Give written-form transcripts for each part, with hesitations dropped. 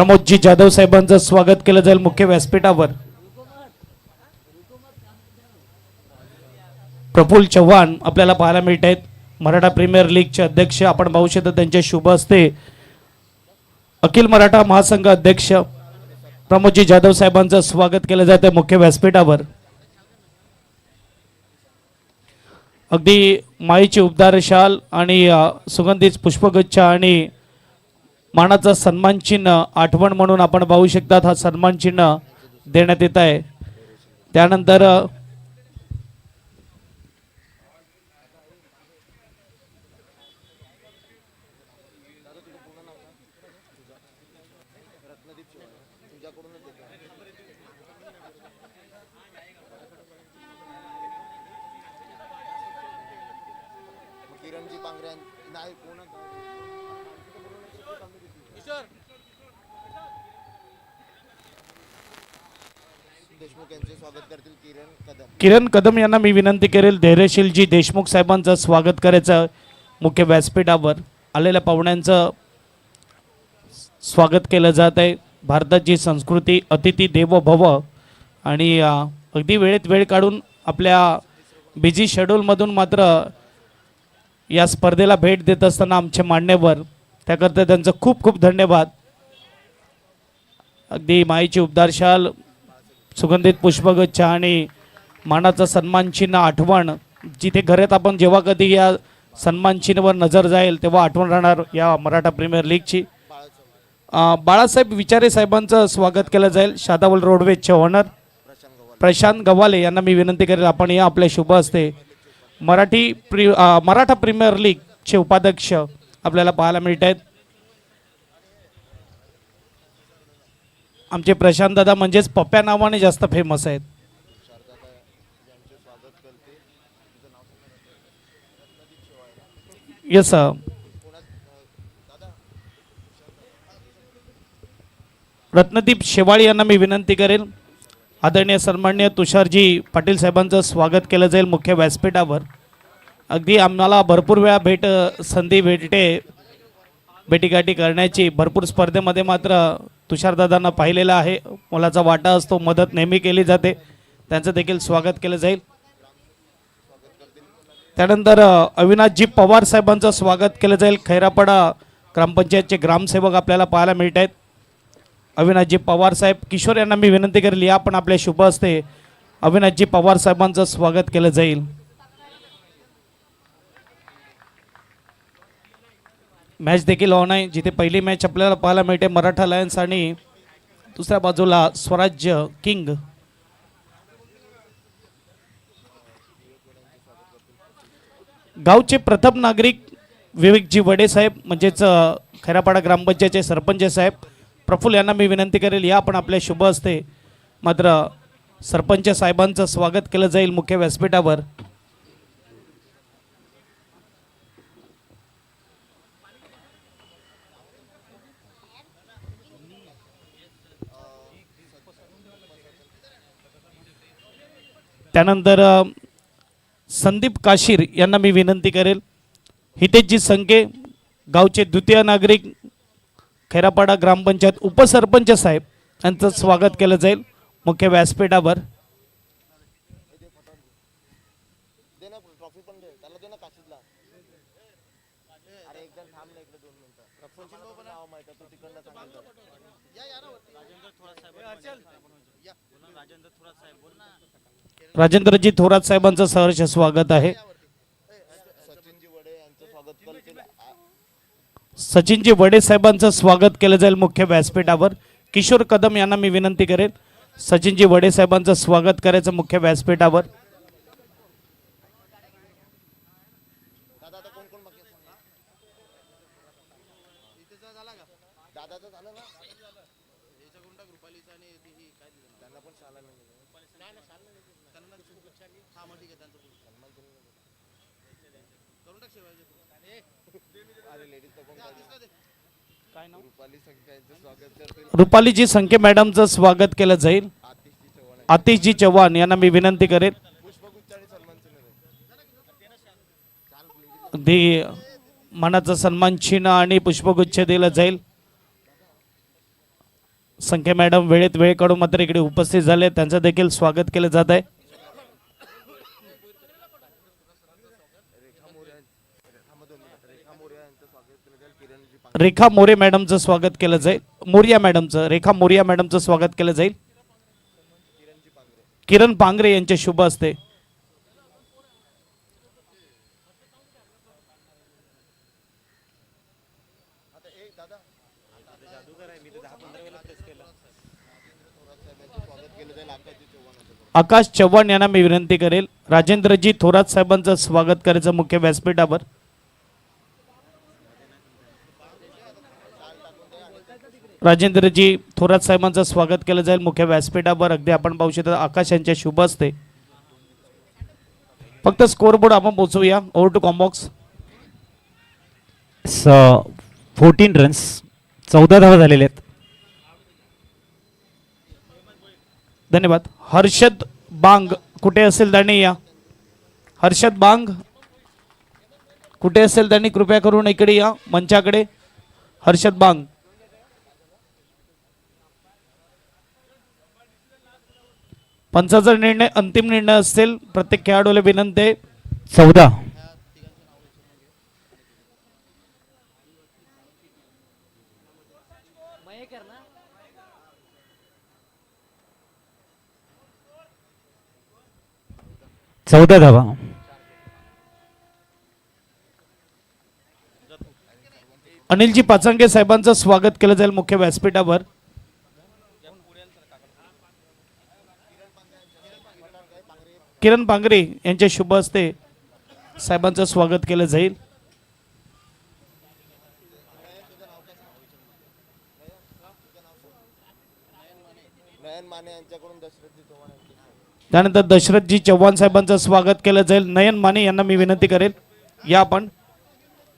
प्रमोदजी जाधव साहेबांचं स्वागत केलं जाईल मुख्य व्यासपीठावर। प्रफुल्ल चव्हाण आपल्याला पाहायला मिळत आहेत, मराठा प्रीमियर लीगचे अध्यक्ष। आपण पाहू शकता त्यांच्या शुभ हस्ते अखिल मराठा महासंघ अध्यक्ष प्रमोदजी जाधव साहेबांचं स्वागत केलं जातं मुख्य व्यासपीठावर। अगदी माईची उबदार शाल आणि सुगंधित पुष्पगुच्छ आणि मानाचा सन्मान चिन्ह आठवण म्हणून आपण पाहू शकता हा सन्मान चिन्ह देण्यात येत आहे। त्यानंतर किरण कदम यांना मी विनंती करेल धैर्यशीलजी देशमुख साहेबांचं स्वागत करायचं मुख्य व्यासपीठावर। आलेल्या पाहुण्यांचं स्वागत केलं जात आहे। भारताची संस्कृती अतिथी देवो भव आणि अगदी वेळेत वेळ काढून आपल्या बिझी शेड्यूलमधून मात्र या स्पर्धेला भेट देत असताना आमचे मान्यवर, त्याकरता त्यांचं खूप खूप धन्यवाद। अगदी माईची उबदार शाल, सुगंधित पुष्पगुच्छ आणि मानाचा सन्मान चिन्ह आठवण, जिथे घरात आपण जेव्हा कधी या सन्मान चिन्हावर नजर जाईल तेव्हा आठवण राहणार या मराठा प्रीमियर लीगची। बाळासाहेब विचारे साहेबांचं स्वागत केलं जाईल। शादावल रोडवेजचे ओनर प्रशांत गव्हाले यांना मी विनंती करेल आपण या आपल्या शुभ हस्ते मराठा प्रीमियर लीगचे उपाध्यक्ष आपल्याला पाहायला मिळत आहेत। आमचे प्रशांत दादा म्हणजेच पप्प्या नावाने जास्त फेमस आहेत। यस रत्नदीप शेवाळी यांना मी विनंती करेल आदरणीय सन्माननीय तुषारजी पाटील साहेबांचं स्वागत केलं जाईल मुख्य व्यासपीठावर। अगदी आम्हाला भरपूर वेळा संधी भेटीगाठी करण्याची भरपूर स्पर्धेमध्ये मात्र तुषारदादांना पाहिलेलं आहे। मोलाचा वाटा असतो, मदत नेहमी केली जाते, त्यांचं देखील स्वागत केलं जाईल। त्यानंतर अविनाशजी पवार साहेबांचं स्वागत केलं जाईल। खैरापाडा ग्रामपंचायतचे ग्रामसेवक आपल्याला पाहायला मिळत आहेत अविनाशजी पवार साहेब। किशोर यांना मी विनंती करेल या पण आपल्या शुभ हस्ते अविनाशजी पवार साहेबांचं स्वागत केलं जाईल। मॅच देखील ऑन आहे, जिथे पहिली मॅच आपल्याला पाहायला मिळते मराठा लायन्स आणि दुसऱ्या बाजूला स्वराज्य किंग। गावचे प्रथम नागरिक विवेकजी वडे साहेब म्हणजेच खैरापाडा ग्रामपंचायतचे सरपंच साहेब प्रफुल्ल यांना मी विनंती करेल या पण आपल्या शुभ हस्ते मात्र सरपंच साहेबांचं स्वागत केलं जाईल मुख्य व्यासपीठावर। त्यानंतर संदीप काशीर यांना मी विनंती करेल हितेशजी संके गावचे द्वितीय नागरिक खैरापाडा ग्रामपंचायत उपसरपंच साहेब यांचं स्वागत केलं जाईल मुख्य व्यासपीठावर। राजेंद्रजी थोरात साहेबांचं सहर्ष स्वागत आहे। सचिनजी वडे साहेबांचं स्वागत केलं जाईल मुख्य व्यासपीठावर। किशोर कदम यांना मी विनंती करेन सचिनजी वडे साहेबांचं स्वागत करायचं मुख्य व्यासपीठावर। रुपालीजी संखे मॅडमचं स्वागत केलं जाईल। आतिशजी चव्हाण यांना मी विनंती करेन मानाचा सन्मान चिन्ह आणि पुष्पगुच्छ दिला जाईल। संख्या मॅडम वेळेत वेळ काढून मात्र इकडे उपस्थित झाले, त्यांचं देखील स्वागत केलं जात आहे. रेखा मोरे मॅडमचं स्वागत केलं जाईल. मोरिया मॅडमचं, रेखा मोरिया मॅडमचं स्वागत केलं जाईल. किरण पांगरे यांचे शुभ हस्ते. आकाश चव्हाण यांना मी विनंती करेल राजेंद्रजी थोरात साहेबांचं स्वागत करायचं मुख्य व्यासपीठावर. राजेंद्रजी थोरात साहेबांचं स्वागत केलं जाईल मुख्य व्यासपीठावर. अगदी आपण पाहू शकता आकाश यांच्या शुभ हस्ते. फक्त स्कोअरबोर्ड आपण पोहोचूया. Over to comm box. 14 रन्स, 14 धावा झालेले आहेत. धन्यवाद. हर्षद बांग कुठे असेल त्यांनी या. हर्षद बांग कुठे असेल त्यांनी कृपया करून इकडे या मंचाकडे. हर्षद बांग. पंचाचा निर्णय अंतिम निर्णय असेल. प्रत्येक खेळाडूला विनंती आहे. 14. धावा. अनिलजी पाचंगे साहेबांचं स्वागत केलं जाईल मुख्य व्यासपीठावर. किरण पांगरे यांच्या शुभ हस्ते साहेबांचं स्वागत केलं जाईल. त्यानंतर दशरथजी चव्हाण साहेबांचं स्वागत केलं जाईल. नयन माने यांना मी विनंती करेल या आपण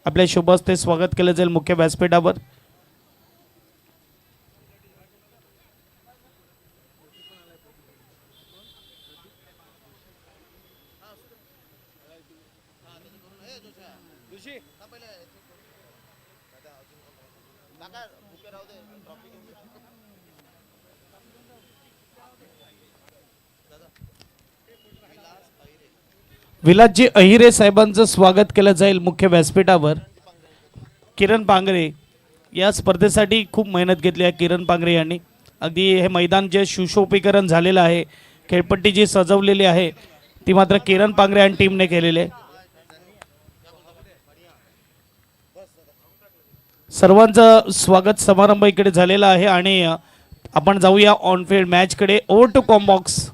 आपल्या शुभ हस्ते स्वागत केलं जाईल मुख्य व्यासपीठावर. विलासजी अहिरे साहेबांचं स्वागत केलं जाईल मुख्य व्यासपीठावर. किरण पांगरे या स्पर्धेसाठी खूप मेहनत घेतली आहे किरण पांगरे यांनी. अगदी हे मैदान जे सुशोभीकरण झालेलं आहे, खेळपट्टी जी सजवलेली आहे ती मात्र किरण पांगरे आणि टीमने केलेली आहे. सर्वांचं स्वागत समारंभ इकडे झालेला आहे आणि आपण जाऊया ऑन फील्ड मॅचकडे. Over to comm box.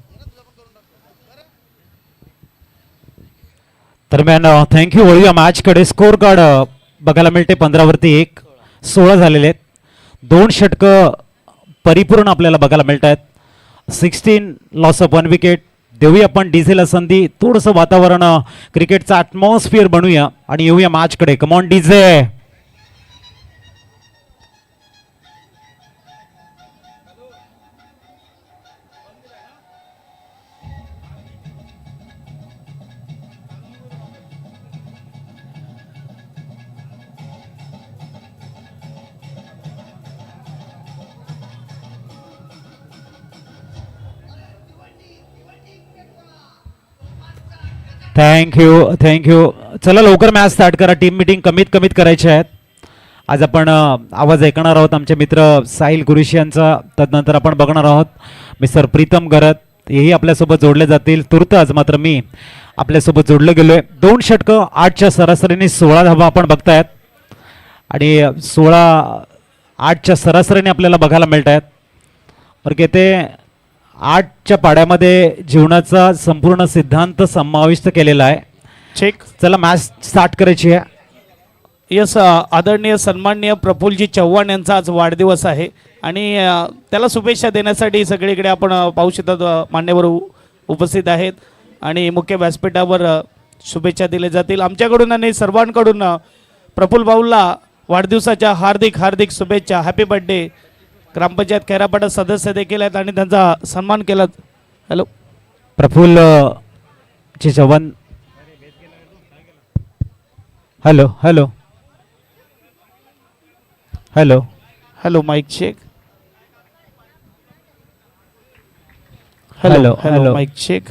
दरम्यान थँक्यू. वळूया मॅचकडे. स्कोअर कार्ड बघायला मिळते 15 वरती 1, 16 झालेले आहेत. 2 षटकं परिपूर्ण आपल्याला बघायला मिळत आहेत. 16 लॉस ऑफ 1 विकेट. देऊया आपण डीझेला संधी. थोडंसं वातावरण क्रिकेटचं ॲटमॉस्फिअर बनवूया आणि येऊया मॅचकडे. Come on DJ. थँक्यू. चला लवकर मॅच स्टार्ट करा. टीम मीटिंग कमीत कमीत करायची आहेत. आज आपण आवाज ऐकणार आहोत आमचे मित्र साहिल गुरुशी यांचा. तदनंतर आपण बघणार आहोत मिस्टर प्रीतम गरत, हेही आपल्यासोबत जोडले जातील. तुर्त आज मात्र मी आपल्यासोबत जोडलं गेलोय. 2 षटकं 8च्या सरासरीने 16 धावा आपण बघतायत आणि 8च्या सरासरीने आपल्याला बघायला मिळत आहेत. बरं ते 8च्या पाड्यामध्ये जीवनाचा संपूर्ण सिद्धांत समाविष्ट केलेला आहे. चेक. चला मॅच स्टार्ट करायची आहे. यस. आदरणीय सन्माननीय प्रफुल्लजी चव्हाण यांचा आज वाढदिवस आहे आणि त्याला शुभेच्छा देण्यासाठी सगळीकडे आपण पाहू शकता मान्यवर उपस्थित आहेत आणि मुख्य व्यासपीठावर शुभेच्छा दिल्या जातील आमच्याकडून आणि सर्वांकडून. प्रफुल्ल भाऊला वाढदिवसाच्या हार्दिक हार्दिक शुभेच्छा. Happy birthday. ग्रामपंचायत खैरापाडा सदस्य देखील आहेत आणि त्यांचा सन्मान केला. हॅलो प्रफुल्ल चे Chavan. Hello hello hello hello mic check. Hello hello, hello hello. Mic check.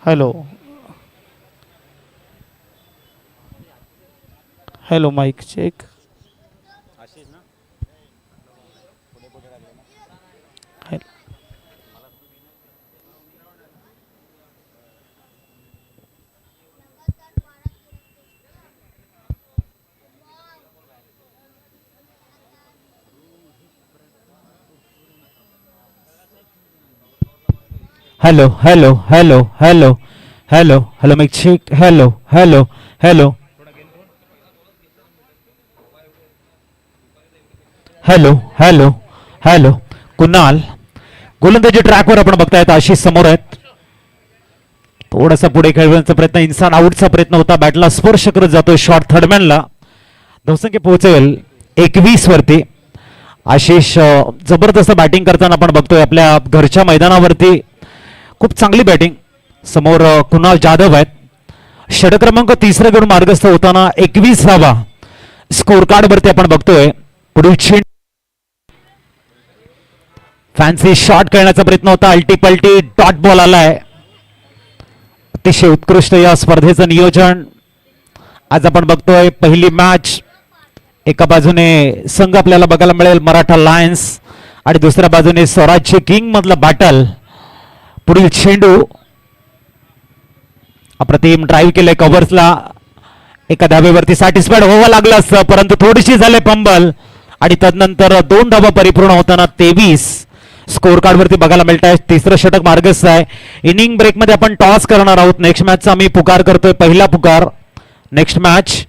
Hello hello mic check. Hello. Hello hello hello hello hello hello mic check. Hello hello hello hello hello hello. Kunal गोलंदाजी ट्रॅकवर आपण बघतायत, आशिष समोर आहेत. थोडासा पुढे खेळण्याचा प्रयत्न, इन्सान आउटचा प्रयत्न होता, बॅटला स्पर्श करत जातोय शॉट थर्डमॅनला. धावसंख्या पोहोचेल 21 वरती. आशिष जबरदस्त बॅटिंग करताना आपण बघतोय आपल्या घरच्या मैदानावरती. खूप चांगली बॅटिंग. समोर कुणाल जाधव आहेत. षट क्रमांक तिसरा घेऊन मार्गस्थ होताना 21वा स्कोर कार्ड वरती आपण बघतोय. पुढील चेंडू फॅन्सी शॉट खेळण्याचा प्रयत्न होता, अल्टी पल्टी डॉट बॉल आलाय. अतिशय उत्कृष्ट या स्पर्धेचं नियोजन. आज आपण बघतोय पहिली मॅच. एका बाजूने संघ आपल्याला बघायला मिळेल मराठा लायन्स आणि दुसऱ्या बाजूने स्वराज्य किंग मधला बॅटल. पुढील चेंडू अप्रतिम ड्राईव्ह केले कव्हर्सला. एका धाब्यावरती सॅटिस्फाईड व्हावं लागलं असतं, परंतु थोडीशी झाले पंबल आणि तदनंतर 2 धावा परिपूर्ण होताना 23 स्कोर कार्ड वरती बघायला मिळत आहे. तिसरं षटक मार्गस्थ आहे. इनिंग ब्रेक मध्ये आपण टॉस करणार आहोत. नेक्स्ट मॅचचा आम्ही पुकार करतोय, पहिला पुकार. Next match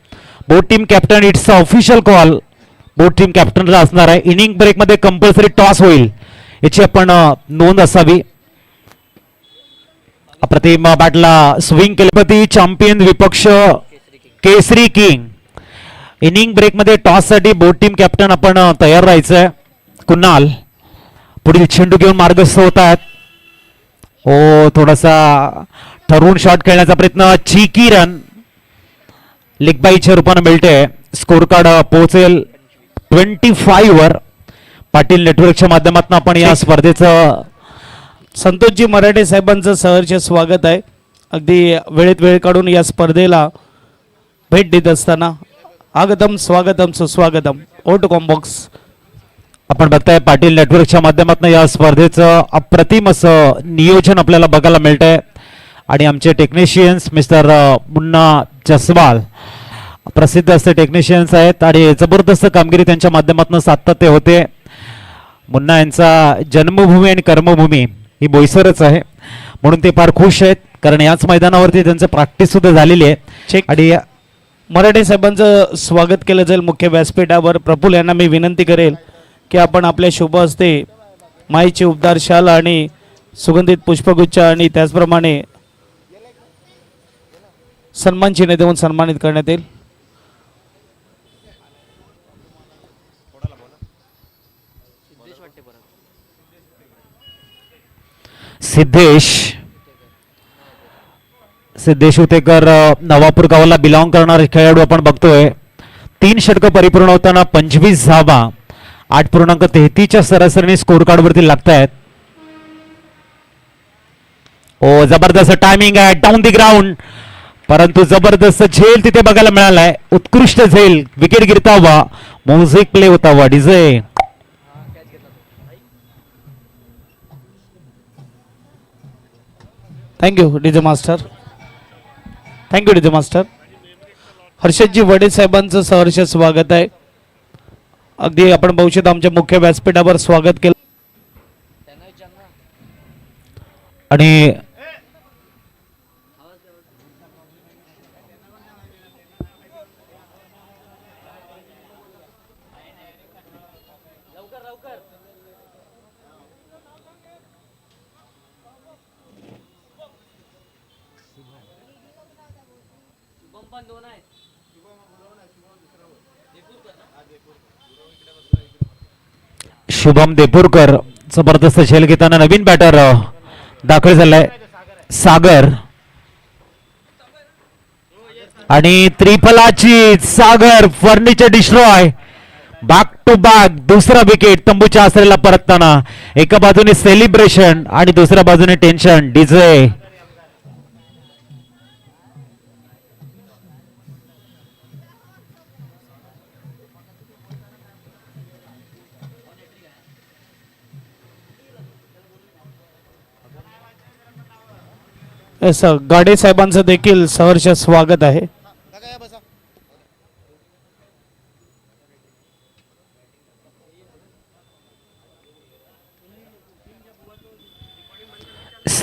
both team captain, it's official call. Both team कॅप्टनला असणार आहे. इनिंग ब्रेक मध्ये कंपल्सरी टॉस होईल, याची आपण नोंद असावी. अप्रतिम बॅटला स्विंग केले चॅम्पियन विपक्ष केसरी किंग. इनिंग ब्रेक मध्ये टॉस साठी बोथ टीम कॅप्टन आपण तयार राहायचंय. कुणाल पुढील चेंडू घेऊन मार्गस्थ होत आहेत. ओ थोडासा ठरवून शॉट खेळण्याचा प्रयत्न, चिकी रन लेगबाईच्या रूपानं मिळते. स्कोर कार्ड पोहोचेल 25 वर. पाटील नेटवर्कच्या माध्यमातून आपण या स्पर्धेचं संतोषजी मराठे साहेबांचं सहर्ष स्वागत आहे. अगदी वेळेत वेळ काढून या स्पर्धेला भेट देत असताना आगतम स्वागतम सुस्वागतम. ओट कॉम्बॉक्स. आपण बघताय पाटील नेटवर्कच्या माध्यमातून या स्पर्धेचं अप्रतिम असं नियोजन आपल्याला बघायला मिळतंय. आणि आमचे टेक्निशियन्स मिस्टर मुन्ना जसवाल प्रसिद्ध असे टेक्निशियन्स आहेत आणि जबरदस्त कामगिरी त्यांच्या माध्यमातून सातत्य होते. मुन्ना यांचा जन्मभूमी आणि कर्मभूमी ही बोईसरच आहे, म्हणून ते फार खुश आहेत, कारण याच मैदानावरती त्यांचं प्रॅक्टिस सुद्धा झालेली आहे. आणि मराठे साहेबांचं स्वागत केलं जाईल मुख्य व्यासपीठावर. प्रफुल्ल यांना मी विनंती करेल की आपण आपल्या शुभ हस्ते माईची उबदार शाल आणि सुगंधित पुष्पगुच्छ आणि त्याचप्रमाणे सन्मान चिन्ह देऊन सन्मानित करण्यात येईल. सिद्धेश उतेकर नवापूर गावाला बिलॉंग करणारे खेळाडू आपण बघतोय. 3 षटकं परिपूर्ण होताना 25 धावा 8.33च्या सरासरीने स्कोर कार्ड वरती लागतायत. ओ जबरदस्त टायमिंग आहे डाऊन दी ग्राउंड, परंतु जबरदस्त झेल तिथे बघायला मिळालाय. उत्कृष्ट झेल, विकेट गिरता हुआ, म्युझिक प्ले होता हुआ, DJ. Thank you DJ master. Thank you DJ master. Harshadji वडे साहेबांचं सहर्ष स्वागत आहे. अगदी आपण बघू शकता आमच्या मुख्य व्यासपीठावर स्वागत केलं. आणि शुभम देपूरकर जबरदस्त झेल घेताना नवीन बॅटर दाखल झालाय सागर. आणि त्रिफलाची Sagar furniture destroy back to back दुसरा विकेट तंबूच्या आसरेला परतताना एका बाजूने सेलिब्रेशन आणि दुसऱ्या बाजूने टेन्शन. डीजे गाडे साहेबांचं देखील सहर्ष स्वागत आहे.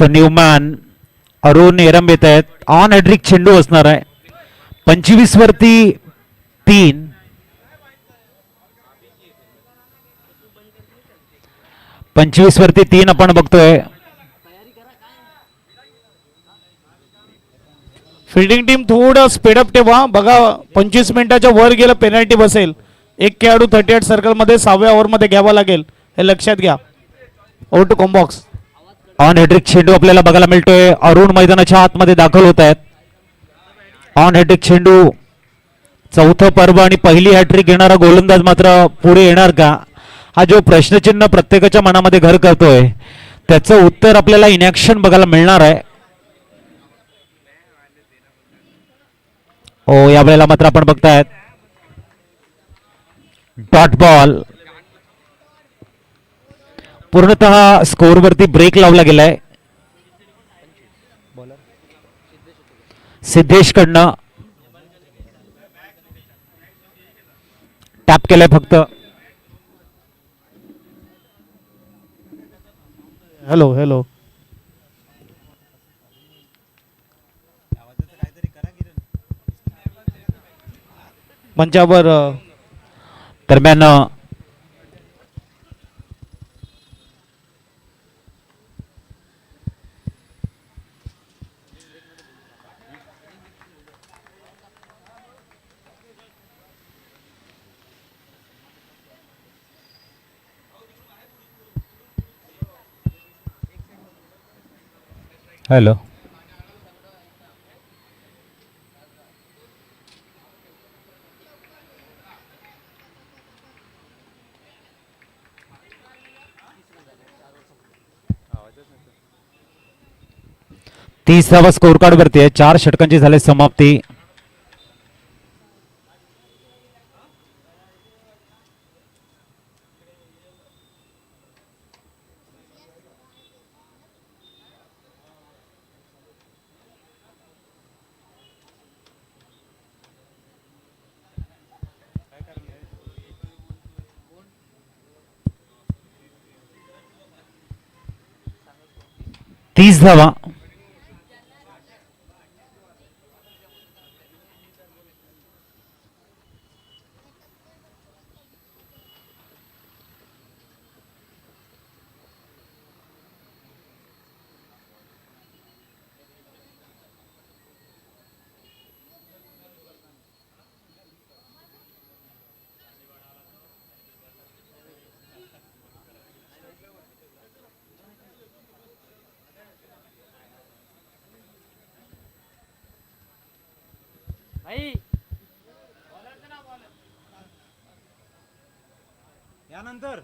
न्यूमॅन अरुण एरंब येत आहेत. ऑन हॅड्रिक चेंडू असणार आहे. 25 वरती 3. 25 वरती 3 आपण बघतोय. फिल्डिंग टीम थोडं स्पीडअप ठेवा. बघा 25 मिनिटाच्या वर गेलं पेनल्टी बसेल. एक खेळाडू 38 सर्कलमध्ये 6व्या ओव्हरमध्ये घ्यावा लागेल, हे लक्षात घ्या. Over to commbox. ऑन हॅड्रिक चेंडू आपल्याला बघायला मिळतोय. अरुण मैदानाच्या आतमध्ये दाखल होत आहेत. ऑन हॅड्रिक चेंडू चौथं पर्व आणि पहिली हॅट्रिक घेणारा गोलंदाज मात्र पुढे येणार का, हा जो प्रश्नचिन्ह प्रत्येकाच्या मनामध्ये घर करतोय त्याचं उत्तर आपल्याला इनॅक्शन बघायला मिळणार आहे. हो, यावेळेला मात्र आपण बघतायत डॉट बॉल. पूर्णतः स्कोअरवरती ब्रेक लावला गेलाय सिद्धेश कडनं. टॅप केलाय फक्त. Hello hello. मंचावर दरम्यान हॅलो. तिसावा स्कोर कार्ड वरती आहे. 4 षटकांची झाली समाप्ती. तीस धावा. यानंतर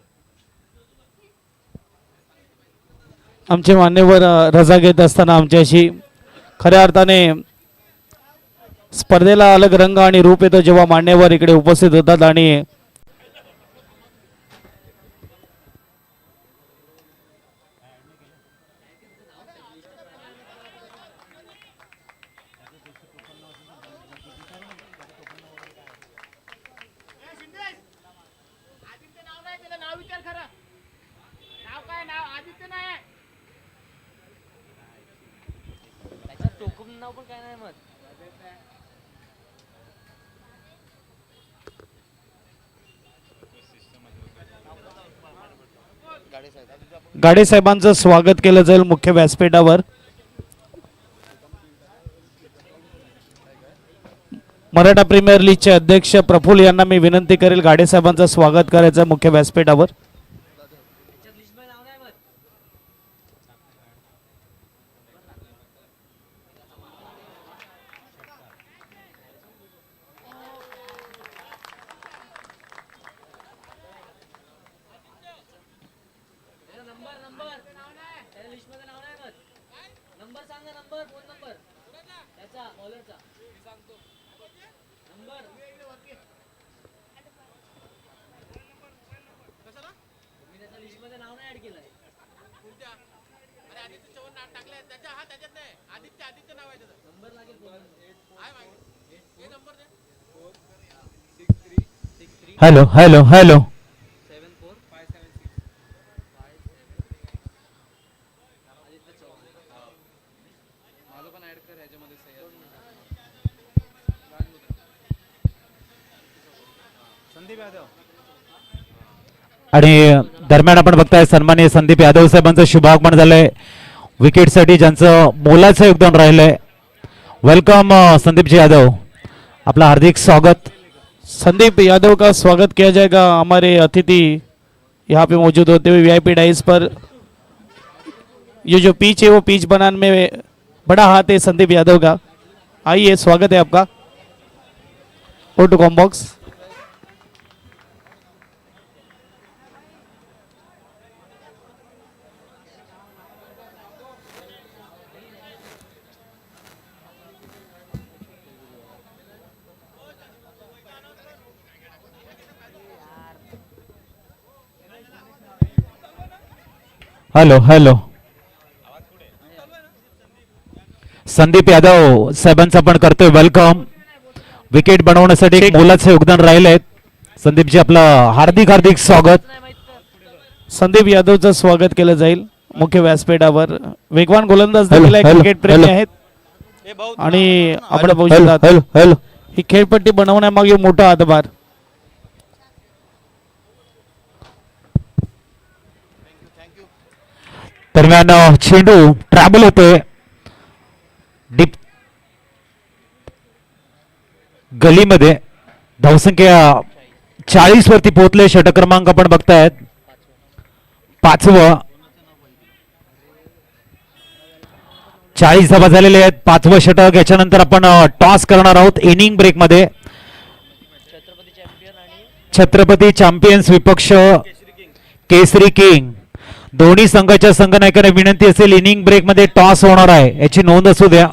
आमचे मान्यवर रजा घेत असताना आमच्याशी खऱ्या अर्थाने स्पर्धेला अलग रंग आणि रूप येतो जेव्हा मान्यवर इकडे उपस्थित होतात. आणि गाडे साहेबांचं स्वागत केलं जाईल मुख्य व्यासपीठावर. मराठा प्रीमियर लीगचे अध्यक्ष प्रफुल्ल यांना मी विनंती करेल गाडे साहेबांचं स्वागत करायचं मुख्य व्यासपीठावर. हॅलो हॅलो हॅलो आणि दरम्यान आपण बघताय सन्माननीय संदीप यादव साहेबांचं शुभागमन झालंय विकेटसाठी ज्यांचं मोलाचं योगदान राहिलंय. वेलकम संदीपजी यादव, आपला हार्दिक स्वागत. संदीप यादव का स्वागत किया जाएगा. हमारे अतिथि यहाँ पे मौजूद होते हुए वीआईपी डाइस पर ये जो पिच है वो पिच बनाने में बड़ा हाथ है संदीप यादव का. आइए, स्वागत है आपका. O to commbox. Hello hello Sandeep Yadav साहेबांचं आपण करतोय वेलकम. विकेट बनवण्यासाठी एक मोलाचं योगदान राहिलंय. संदीपजी आपलं हार्दिक हार्दिक स्वागत. संदीप यादवचं स्वागत केलं जाईल मुख्य व्यासपीठावर. वेगवान गोलंदाज देखील आहे, क्रिकेट प्रेमी आहेत आणि आपण बघू शकता ही खेळपट्टी बनवण्यामागे मोठा हातभार. दरम्यान चेंडू ट्रॅव्हल होतोय डीप गलीमध्ये. धावसंख्या 40 वरती पोहोचले. षटक क्रमांक आपण बघतायत 5वं. 40 धावा झालेले आहेत. 5वं षटक. याच्यानंतर आपण टॉस करणार आहोत इनिंग ब्रेक मध्ये. छत्रपती चॅम्पियन्स विपक्ष केसरी किंग. दोन्ही संघाच्या संघनायकांना विनंती असेल इनिंग ब्रेक मध्ये टॉस होणार आहे, याची नोंद असू द्या.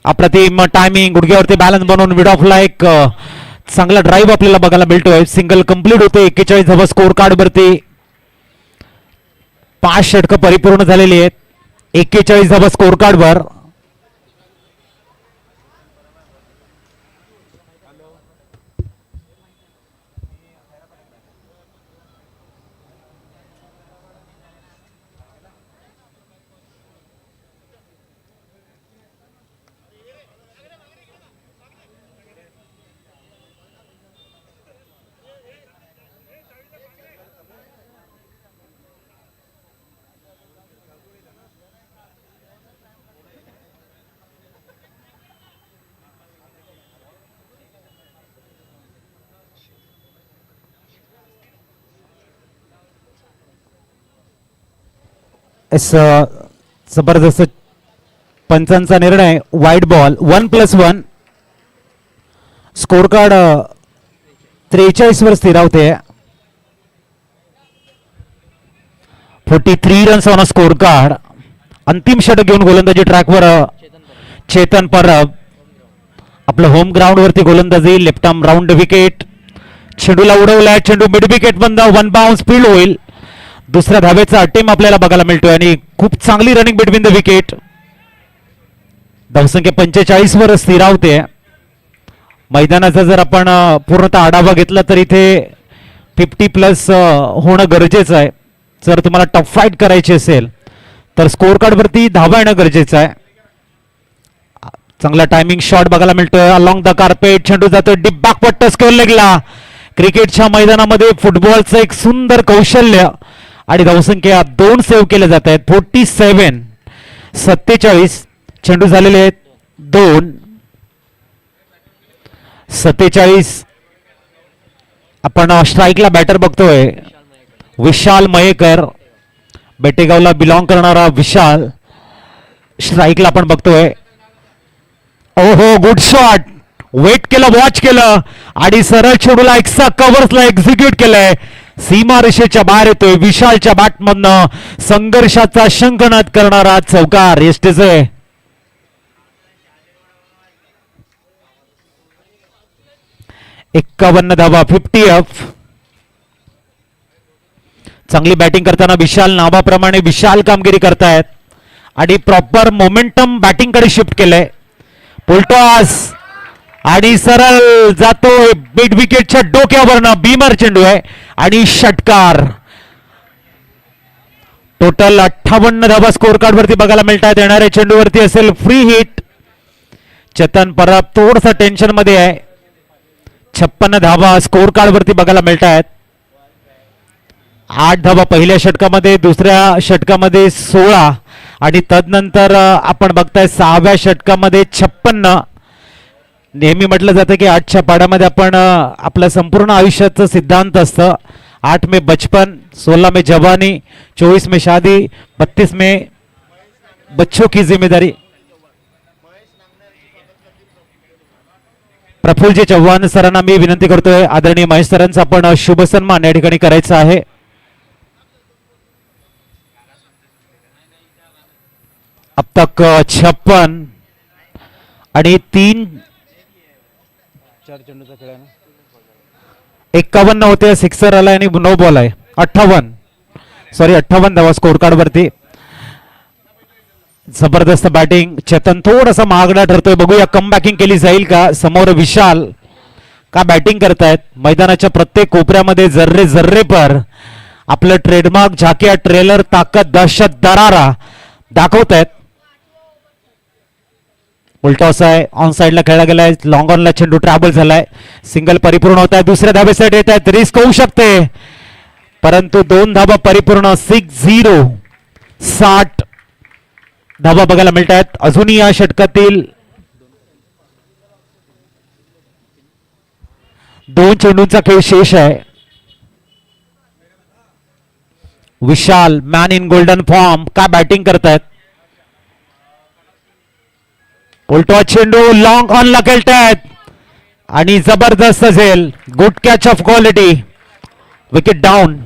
अप्रतिम टायमिंग, गुडघ्यावरती बॅलन्स बनवून मिड ऑफला एक चांगला ड्राईव्ह आपल्याला बघायला मिळतोय. सिंगल कंप्लीट होते. 41 धावा स्कोर कार्ड वरती. 5 षटकं परिपूर्ण झालेली आहेत 41 धावा स्कोर कार्ड वर. जबरदस्त पंचांचा निर्णय. वाईट बॉल 1+1. स्कोर कार्ड 43 वर स्थिरावते. 43 runs on a score card. अंतिम षटक घेऊन गोलंदाजी ट्रॅकवर चेतन परब. आपलं होम ग्राउंड वरती गोलंदाजी. Left arm round wicket. चेंडूला उडवलाय. चेंडू मिड विकेट बंद. 1 बाउन्स स्पीड होईल. दुसऱ्या धावेचा अटेम आपल्याला बघायला मिळतोय आणि खूप चांगली रनिंग बिटवीन द विकेट. धावसंख्या 45 वर स्थिरावते. मैदानाचा जर आपण पूर्णतः आढावा घेतला तर इथे 50+ होणं गरजेचं आहे. जर तुम्हाला टफ फाईट करायची असेल तर स्कोर कार्ड वरती धावा येणं गरजेचं आहे. चांगला टायमिंग शॉट बघायला मिळतोय. अलॉंग द कार्पेट चेंडू जातो डीप बॅकवर्ड टच करून लेगला. क्रिकेटच्या मैदानामध्ये फुटबॉलचं एक सुंदर कौशल्य आणि धावसंख्या 2 सेव्ह केले जात आहेत. 47 47. चेंडू झालेले आहेत 2. 47. आपण स्ट्राईकला बॅटर बघतोय विशाल मयेकर. बेटेगावला बिलॉंग करणारा विशाल स्ट्राईकला आपण बघतोय. ओहो, गुड शॉट. वेट केलं, वॉच केलं आणि सरळ चेंडूला एक्सा कव्हर्सला एक्झिक्यूट केलंय. सीमारेषेच्या बाहेर येतोय. विशालच्या बॅटमधनं संघर्षाचा शंखनाद करणारा चौकार. एसटीचे 51 धावा, 50 अफ. चांगली बॅटिंग करताना विशाल नावाप्रमाणे विशाल कामगिरी करतायत आणि प्रॉपर मोमेंटम बॅटिंगकडे शिफ्ट केलंय. पुलटॉस आणि सरळ जातोय मिड विकेटच्या डोक्यावरनं. बीमर चेंडू आहे आणि षटकार. टोटल 58 धावा स्कोर कार्ड वरती बघायला मिळतात. येणाऱ्या चेंडूवरती असेल फ्री हिट. चेतन परब थोडस टेन्शन मध्ये आहे. 56 धावा स्कोर कार्ड वरती बघायला मिळत आहेत. 8 धावा पहिल्या षटकामध्ये, दुसऱ्या षटकामध्ये 16 आणि तदनंतर आपण बघताय 6व्या षटकामध्ये 56. नेहमी म्हटलं जातं की 8च्या पाड्यामध्ये आपण आपलं संपूर्ण आयुष्याचं सिद्धांत असतं. 8 में बचपन, 16 में जवानी, 24 में शादी, 32 में बच्चों की जिम्मेदारी. प्रफुल्लजी चव्हाण सरांना मी विनंती करतोय, आदरणीय महेश सरांचा आपण शुभ सन्मान या ठिकाणी करायचा आहे. अब तक 56 आणि 3 51 होते. सिक्सर आलाय आणि नो बॉल आहे. 58 धावा स्कोर कार्ड वरती. जबरदस्त बॅटिंग. चेतन थोडासा महागडा ठरतोय. बघूया कम बॅटिंग केली जाईल का. समोर विशाल का बॅटिंग करतायत. मैदानाच्या प्रत्येक कोपऱ्यामध्ये जर्रे जर्रे पर आपलं ट्रेडमार्क झाकिया ट्रेलर ताकद दहशत दरारा दाखवतायत. उलटॉस आहे. ऑन साइडला खेळला गेलाय. लॉंग ऑनला चेंडू ट्रॅव्हल झालाय. सिंगल परिपूर्ण होत आहे. दुसऱ्या धाबेसाठी येत आहेत. रिस्क होऊ शकते परंतु 2 धाबा परिपूर्ण. 6-0 60 धाबा बघायला मिळत आहेत. अजूनही या षटकातील 2 चेंडूंचा खेळ शेष आहे. विशाल मॅन इन गोल्डन फॉर्म का बॅटिंग करतायत. उलटो चेंडू लॉंग ऑनला खेळतायत आणि जबरदस्त असेल. Good catch of quality. Wicket down.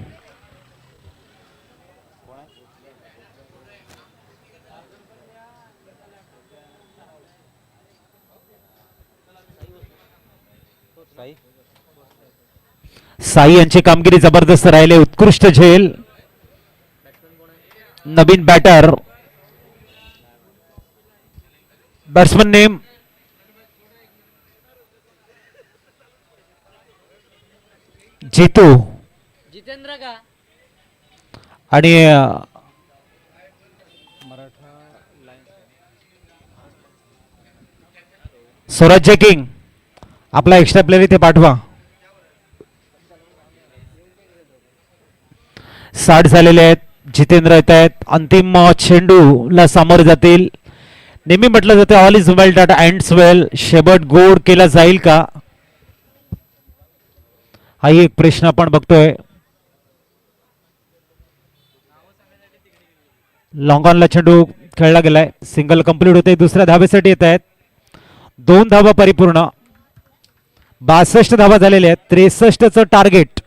Sai यांची कामगिरी जबरदस्त राहिले. उत्कृष्ट झेल. नवीन बॅटर बॅट्समन नेम जितू जितेंद्र का आणि स्वराज्य किंग. आपला एक्स्ट्रा प्लेअर इथे पाठवा. 60 झालेले आहेत. जितेंद्र येत आहेत. अंतिम चेंडूला सामोरे जातील. नेहमी म्हटलं जातं all is well that ends well. शेबट गोड केला जाईल का हाही एक प्रश्न आपण बघतोय. लॉंग ऑनला चेंडू खेळला गेलाय. सिंगल कंप्लीट होते. दुसऱ्या धावेसाठी येत आहेत. 2 धावा परिपूर्ण. 62 धावा झालेल्या आहेत. 63चं टार्गेट.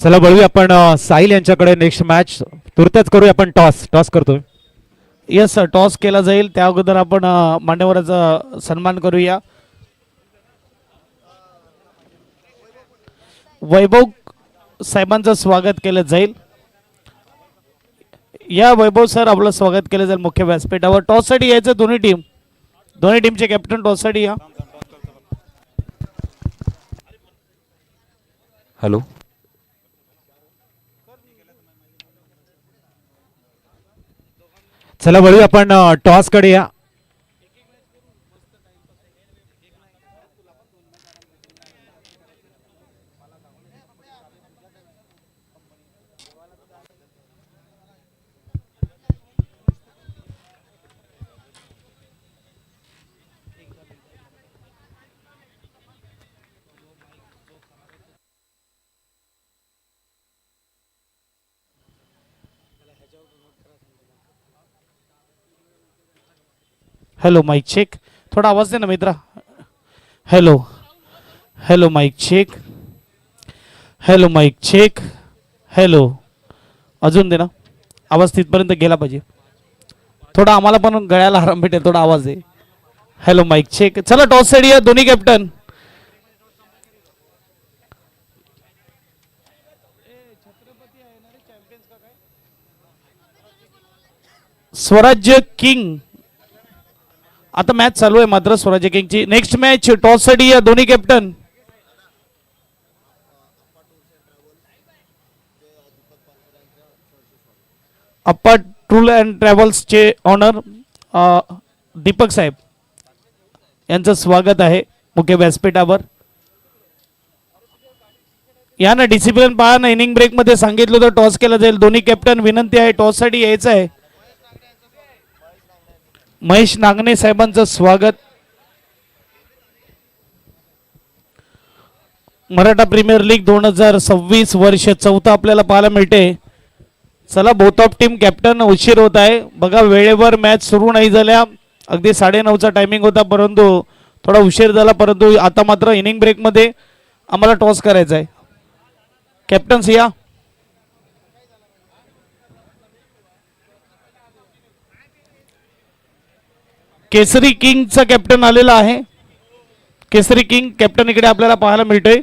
चला वळूया आपण साहिल यांच्याकडे. नेक्स्ट मॅच तुर्तच करूया आपण. टॉस करतोय. येस सर, टॉस केला जाईल. त्या अगोदर आपण मान्यवराचा सन्मान करूया. वैभव साहेबांचं स्वागत केलं जाईल. या वैभव सर आपलं स्वागत केलं जाईल मुख्य व्यासपीठावर. टॉससाठी यायचं दोन्ही टीमचे कॅप्टन टॉससाठी या. हॅलो. चला वळूया आपण टॉस कडे या. Hello mic check. थोडा आवाज दे ना मित्रा. Hello hello mic check. Hello mic check. Hello. अजून दे ना आवाज. तिथपर्यंत गेला पाहिजे. थोडा आम्हाला पण गळ्याला आराम भेटेल. थोडा आवाज दे. Hello mic check. चला टॉस साईड या दोन्ही कॅप्टन. स्वराज्य किंग आता मॅच चालू आहे मात्र स्वराज्य किंगची. नेक्स्ट मॅच टॉस साठी या दोन्ही कॅप्टन. अप्पा टूर अँड ट्रॅव्हल्सचे ऑनर दीपक साहेब यांचं स्वागत आहे मुख्य व्यासपीठावर. या ना डिसिप्लिन पहा ना. इनिंग ब्रेक मध्ये सांगितलं तर टॉस केला जाईल. दोन्ही कॅप्टन विनंती आहे टॉस साठी यायचं आहे. महेश नागणे साहेबांचं स्वागत. मराठा प्रीमियर लीग 2026 वर्ष चौथा आपल्याला पाहायला मिळते. चला बोथ ऑफ टीम कॅप्टन उशीर होत आहे बघा. वेळेवर मॅच सुरू नाही झाल्या. अगदी 9:30चा टायमिंग होता परंतु थोडा उशीर झाला. परंतु आता मात्र इनिंग ब्रेक मध्ये आम्हाला टॉस करायचा आहे. कॅप्टन्स या. केसरी किंगचा कॅप्टन आलेला आहे. केसरी किंग कॅप्टन इकडे आपल्याला पाहायला मिळतोय.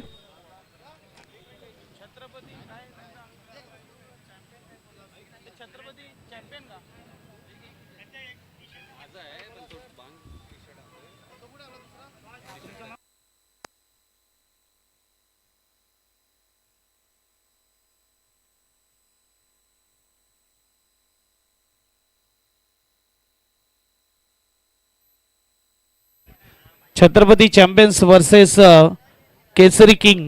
Chhatrapati champions versus Kesari king.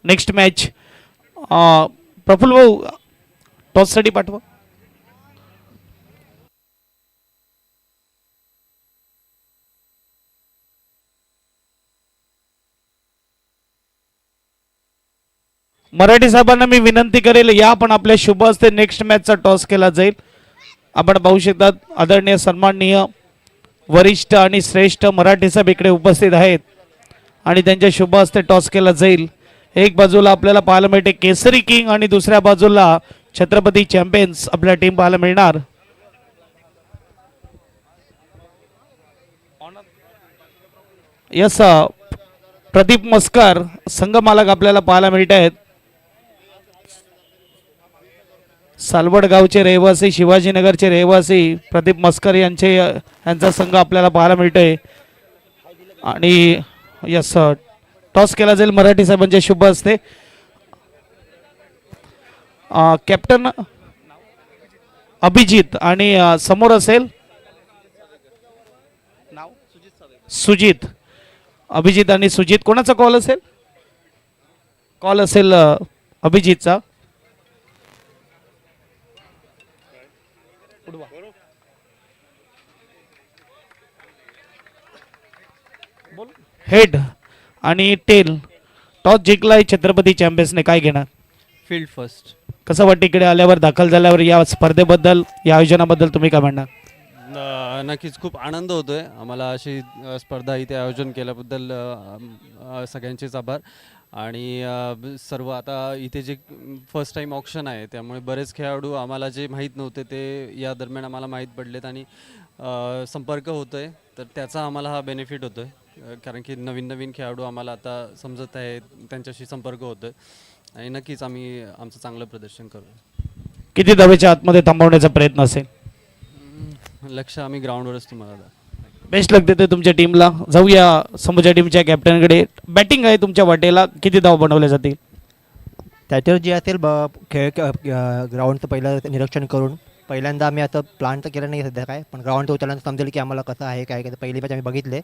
Next match. Praful भाऊ टॉस साठी पाठवा. मराठी साहेबांना मी विनंती करेल या पण आपल्या शुभ हस्ते नेक्स्ट मॅचचा टॉस केला जाईल. आपण पाहू शकता आदरणीय सन्माननीय वरिष्ठ आणि श्रेष्ठ मराठी साहेब इकडे उपस्थित आहेत आणि त्यांच्या शुभ हस्ते टॉस केला जाईल. एक बाजूला आपल्याला पाहायला मिळते केसरी किंग आणि दुसऱ्या बाजूला छत्रपती चॅम्पियन्स आपल्या टीम पाहायला मिळणार. यस प्रदीप मस्कर संघ मालक आपल्याला पाहायला मिळत आहेत. सालवड गावचे रहिवासी शिवाजीनगरचे रहिवासी प्रदीप मस्कर यांचा संघ आपल्याला पाहायला मिळतोय. आणि यस टॉस केला जाईल मराठी साहेबांच्या शुभ हस्ते. कॅप्टन अभिजित आणि समोर असेल सुजित. अभिजित आणि सुजित कोणाचा कॉल असेल? कॉल असेल अभिजितचा. हेड आणि टेल. टॉस जिंकलाय छत्रपती चॅम्पियन्सने. काय घेणार? Field first. कसं वाटतं इकडे आल्यावर दाखल झाल्यावर या स्पर्धेबद्दल या आयोजनाबद्दल तुम्ही काय म्हणणार? नक्कीच खूप आनंद होतोय आम्हाला. अशी स्पर्धा इथे आयोजन केल्याबद्दल सगळ्यांचेच आभार. आणि सर्व आता इथे जे फर्स्ट टाइम ऑप्शन आहे त्यामुळे बरेच खेळाडू आम्हाला जे माहीत नव्हते ते या दरम्यान आम्हाला माहीत पडलेत आणि संपर्क होतोय तर त्याचा आम्हाला हा बेनिफिट होतोय. कारण की नवीन नवीन खेळाडू आम्हाला आता समजत आहेत, त्यांच्याशी संपर्क होतोय आणि नक्कीच आम्ही आमचं चांगलं प्रदर्शन करू. किती धावेच्या आतमध्ये थांबवण्याचा प्रयत्न असेल? लक्ष आम्ही ग्राउंडवरच तुम्हाला बेस्ट लक देते तुमच्या टीमला. जाऊया समोरच्या टीमच्या कॅप्टनकडे. बॅटिंग आहे तुमच्या वाटेला. किती धाव बनवल्या जातील? त्याच्यावर जे असेल खेळ ग्राउंडचं पहिलं निरीक्षण करून पहिल्यांदा आम्ही आता प्लान तर केलं नाही सध्या काय, पण ग्राउंड उतरल्यानंतर समजेल की आम्हाला कसं आहे काय काय. पहिली मॅच आम्ही बघितले.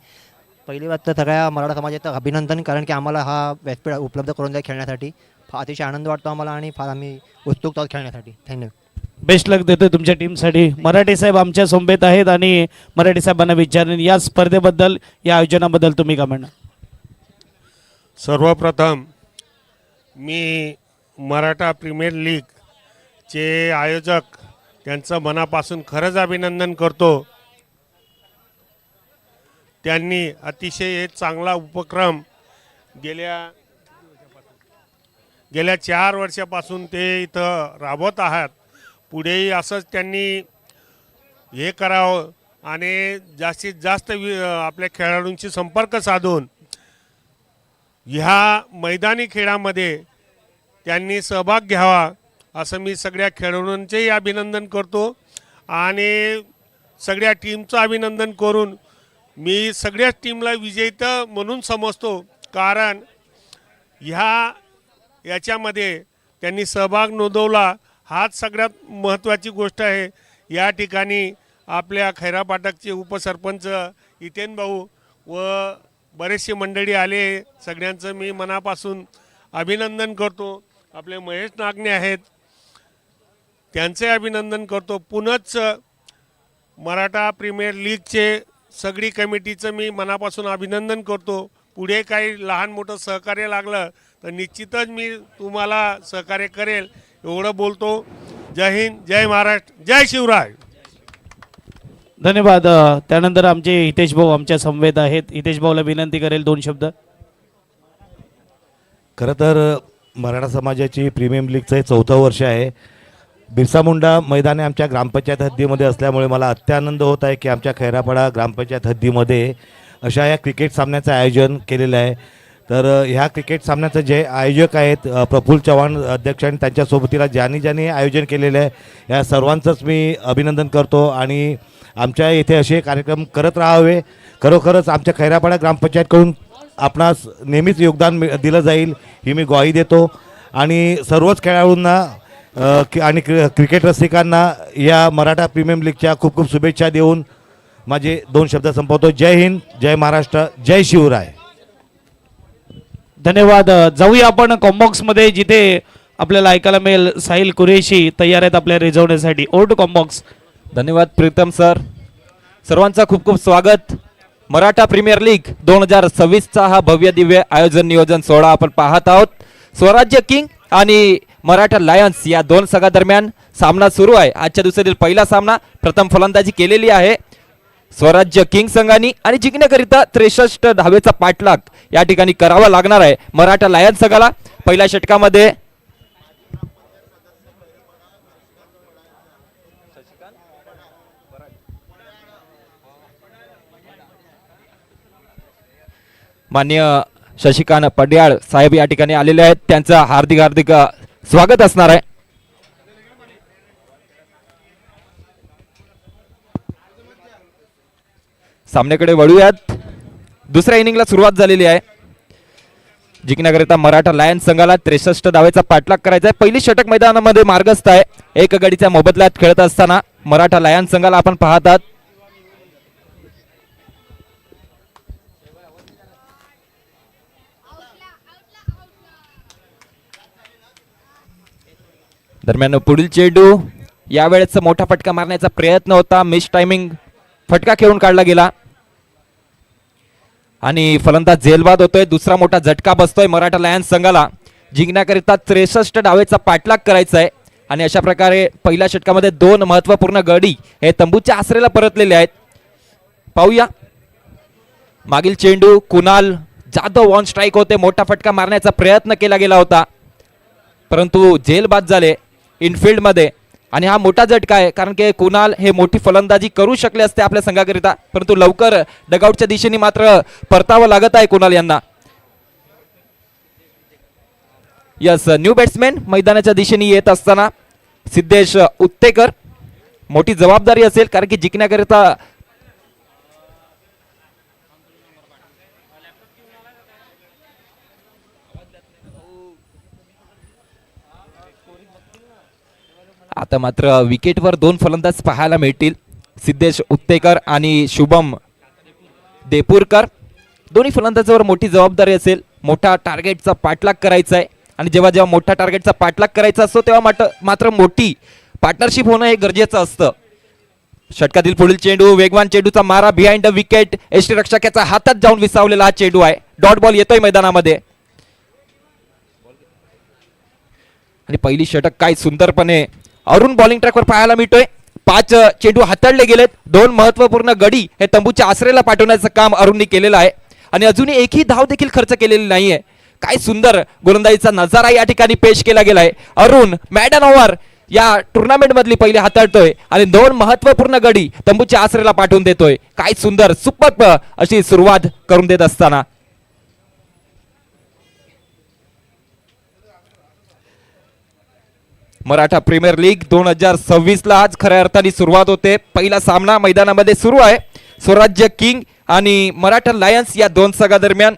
पहिली बात तर सगळ्या मराठा समाजाचं अभिनंदन, कारण की आम्हाला हा व्यासपीठ उपलब्ध करून द्या खेळण्यासाठी. अतिशय आनंद वाटतो आम्हाला आणि फार आम्ही उत्सुक आहोत खेळण्यासाठी. धन्यवाद. बेस्ट लक देतोय तुमच्या टीमसाठी. मराठी साहेब आमच्या सोबत आहेत आणि मराठी साहेबांना विचारेन या स्पर्धेबद्दल या आयोजनाबद्दल तुम्ही काय म्हणणार? सर्वप्रथम मी मराठा प्रीमियर लीगचे आयोजक त्यांचं मनापासून खरंच अभिनंदन करतो. त्यांनी अतिशय एक चांगला उपक्रम गेल्या 4 वर्षापासून ते इथं राबवत आहात. पुढेही असंच त्यांनी हे करावं आणि जास्तीत जास्त आपल्या खेळाडूंशी संपर्क साधून ह्या मैदानी खेळामध्ये त्यांनी सहभाग घ्यावा असं मी सगळ्या खेळाडूंचेही अभिनंदन करतो आणि सगळ्या टीमचं अभिनंदन करून मी सगळ्याच टीमला विजेता म्हणून समजतो, कारण याच्यामध्ये त्यांनी सहभाग नोंदवला हाच सगळ्यात महत्त्वाची गोष्ट आहे. या ठिकाणी आपल्या खैरा पाटकचे उपसरपंच हितेन भाऊ व बरेचसे मंडळी आले, सगळ्यांचं मी मनापासून अभिनंदन करतो. आपले महेश नागणे आहेत, त्यांचे अभिनंदन करतो. पुनच मराठा प्रीमियर लीगचे सगळी कमिटीचं मी मनापासून अभिनंदन करतो. पुढे काही लहान मोठं सहकार्य लागलं तर निश्चितच मी तुम्हाला सहकार्य करेल एवढं बोलतो. जय हिंद, जय महाराष्ट्र, जय शिवराय. धन्यवाद. त्यानंतर आमचे हितेश भाऊ आमच्या संवेद आहेत. हितेश भाऊला विनंती करेल 2 शब्द. खरं तर मराठा समाजाची प्रीमियम लीगचं हे 4थं वर्ष आहे. बिरसा मुंडा मैदाने आमच्या ग्रामपंचायत हद्दीमध्ये असल्यामुळे मला अत्यानंद होत आहे की आमच्या खैरापाडा ग्रामपंचायत हद्दीमध्ये अशा या क्रिकेट सामन्याचं आयोजन केलेलं आहे. तर ह्या क्रिकेट सामन्याचं जे आयोजक आहेत प्रफुल्ल चव्हाण अध्यक्ष आणि त्यांच्या सोबतीला ज्यांनी आयोजन केलेलं आहे या सर्वांचंच मी अभिनंदन करतो आणि आमच्या येथे असे कार्यक्रम करत राहावे. खरोखरच आमच्या खैरापाडा ग्रामपंचायतकडून आपणास नेहमीच योगदान दिलं जाईल ही मी ग्वाही देतो आणि सर्वच खेळाडूंना आणि क्रिकेट रसिकांना या मराठा प्रीमियम लीगच्या खूप खूप शुभेच्छा देऊन माझे 2 शब्द संपवतो. जय हिंद, जय महाराष्ट्र, जय शिवराय. धन्यवाद. जाऊया आपण कॉम्बॉक्समध्ये जिथे आपल्याला ऐकायला मिळेल साहिल कुरेशी तयार आहेत आपल्या रिझवण्यासाठी. Over to combox. धन्यवाद प्रीतम सर. सर्वांचा खूप खूप स्वागत. मराठा प्रीमियर लीग 2026चा हा भव्य दिव्य आयोजन नियोजन सोहळा आपण पाहत आहोत. स्वराज्य किंग आणि मराठा लायन्स या 2 संघादरम्यान सामना सुरू आहे. आजच्या दिवसातील पहिला सामना प्रथम फलंदाजी केलेली आहे स्वराज्य किंग संघाने आणि जिंकण्याकरिता 63 धावेचा पाठलाग या ठिकाणी करावा लागणार आहे मराठा लायन्स संघाला. पहिल्या षटकामध्ये माननीय शशिकांत पड्याळ साहेब या ठिकाणी आलेले आहेत. त्यांचं हार्दिक हार्दिक स्वागत असणार आहे. सामन्याकडे वळूयात. दुसऱ्या इनिंगला सुरुवात झालेली आहे. जिंकण्याकरिता मराठा लायन्स संघाला 63 धावेचा पाठलाग करायचा आहे. पहिली षटक मैदानामध्ये मार्गस्थ आहे. 1 गडीच्या मोबदल्यात खेळत असताना मराठा लायन्स संघाला आपण पाहत आहात. दरम्यान पुढील चेंडू यावेळेस मोठा फटका मारण्याचा प्रयत्न होता. मिस टायमिंग फटका खेळून काढला गेला आणि फलंदाज झेलबाद होतोय. दुसरा मोठा झटका बसतोय मराठा लायन्स संघाला. जिंकण्याकरिता 63 डावेचा पाठलाग करायचा आहे आणि अशा प्रकारे पहिल्या षटकामध्ये 2 महत्त्वपूर्ण गडी हे तंबूच्या आसरेला परतलेले आहेत. पाहूया मागील चेंडू कुणाल जाधव ऑन स्ट्राईक होते. मोठा फटका मारण्याचा प्रयत्न केला गेला होता परंतु झेलबाद झाले इनफिल्ड मध्ये आणि हा मोठा झटका आहे कारण की कुणाल हे मोठी फलंदाजी करू शकले असते आपल्या संघाकरिता परंतु लवकर डगआउटच्या दिशेने मात्र परतावं लागत आहे कुणाल यांना. यस न्यू बॅट्समॅन मैदानाच्या दिशेने येत असताना सिद्धेश उत्तेकर. मोठी जबाबदारी असेल कारण की जिंकण्याकरिता आता मात्र विकेटवर 2 फलंदाज पाहायला मिळतील. सिद्धेश उत्तेकर आणि शुभम देपूरकर. दोन्ही फलंदाजावर मोठी जबाबदारी असेल. मोठा टार्गेटचा पाठलाग करायचा आहे आणि जेव्हा जेव्हा मोठा टार्गेटचा पाठलाग करायचा असतो तेव्हा मात्र मोठी पार्टनरशिप होणं हे गरजेचं असतं. षटकातील पुढील चेंडू वेगवान चेंडूचा मारा बिहाइंड द विकेट. यष्टीरक्षकाच्या हातात जाऊन विसावलेला हा चेंडू आहे. डॉट बॉल येतोय मैदानामध्ये आणि पहिली षटक काय सुंदरपणे अरुण बॉलिंग ट्रॅकवर पाहायला मिळतोय. 5 चेंडू हाताळले गेलेत. 2 महत्त्वपूर्ण गडी हे तंबूच्या आसरेला पाठवण्याचं काम अरुणने केलेलं आहे आणि अजूनही एकही धाव देखील खर्च केलेली नाहीये. काय सुंदर गोलंदाजीचा नजारा या ठिकाणी पेश केला गेलाय. अरुण मॅडन ओव्हर या टुर्नामेंट मधली पहिली हाताळतोय आणि 2 महत्वपूर्ण गडी तंबूच्या आसरेला पाठवून देतोय. काय सुंदर सुपर अशी सुरुवात करून देत असताना मराठा प्रीमियर लीग 2026 ला आज खऱ्या अर्थाने सुरुवात होते. पहिला सामना मैदानामध्ये सुरू आहे. स्वराज्य किंग आणि मराठा लायन्स या दोन संघादरम्यान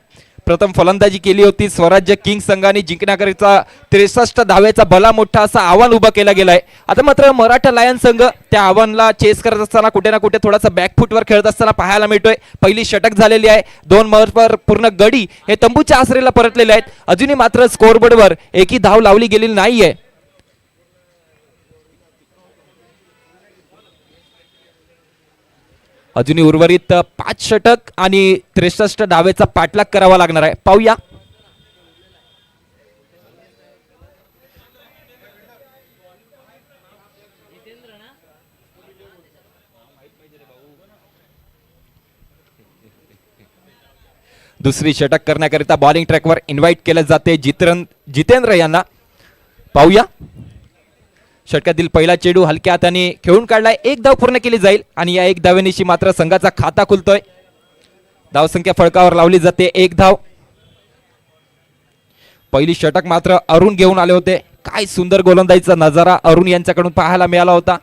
प्रथम फलंदाजी केली होती. स्वराज्य किंग संघाने जिंकण्याकरिता 63 धावेचा भला मोठा असा आव्हान उभा केला गेलाय. आता मात्र मराठा लायन्स संघ त्या आव्हानाला चेस करत असताना कुठे ना कुठे थोडासा बॅकफुटवर खेळत असताना पाहायला मिळतोय. पहिली षटक झालेली आहे. 2 महत्त्वपूर्ण गडी हे तंबूच्या आसरेला परतलेले आहेत. अजूनही मात्र स्कोअरबोर्डवर एकही धाव लावली गेलेली नाहीये. अजूनही उर्वरित 5 षटक आणि 63 धावेचा पाठलाग करावा लागणार आहे. पाहूया. दुसरी षटक करण्याकरिता बॉलिंग ट्रॅकवर इन्व्हाइट केले जाते जितेंद्र यांना. पाहूया. षटकातील पहिला चेंडू हलक्या हाताने खेळून काढलाय. 1 धाव पूर्ण केली जाईल आणि या 1 धावेनिशी मात्र संघाचा खाता खुलतोय. धावसंख्या फळकावर लावली जाते. 1 धाव. पहिली षटक मात्र अरुण घेऊन आले होते. काय सुंदर गोलंदाजीचा नजारा अरुण यांच्याकडून पाहायला मिळाला होता.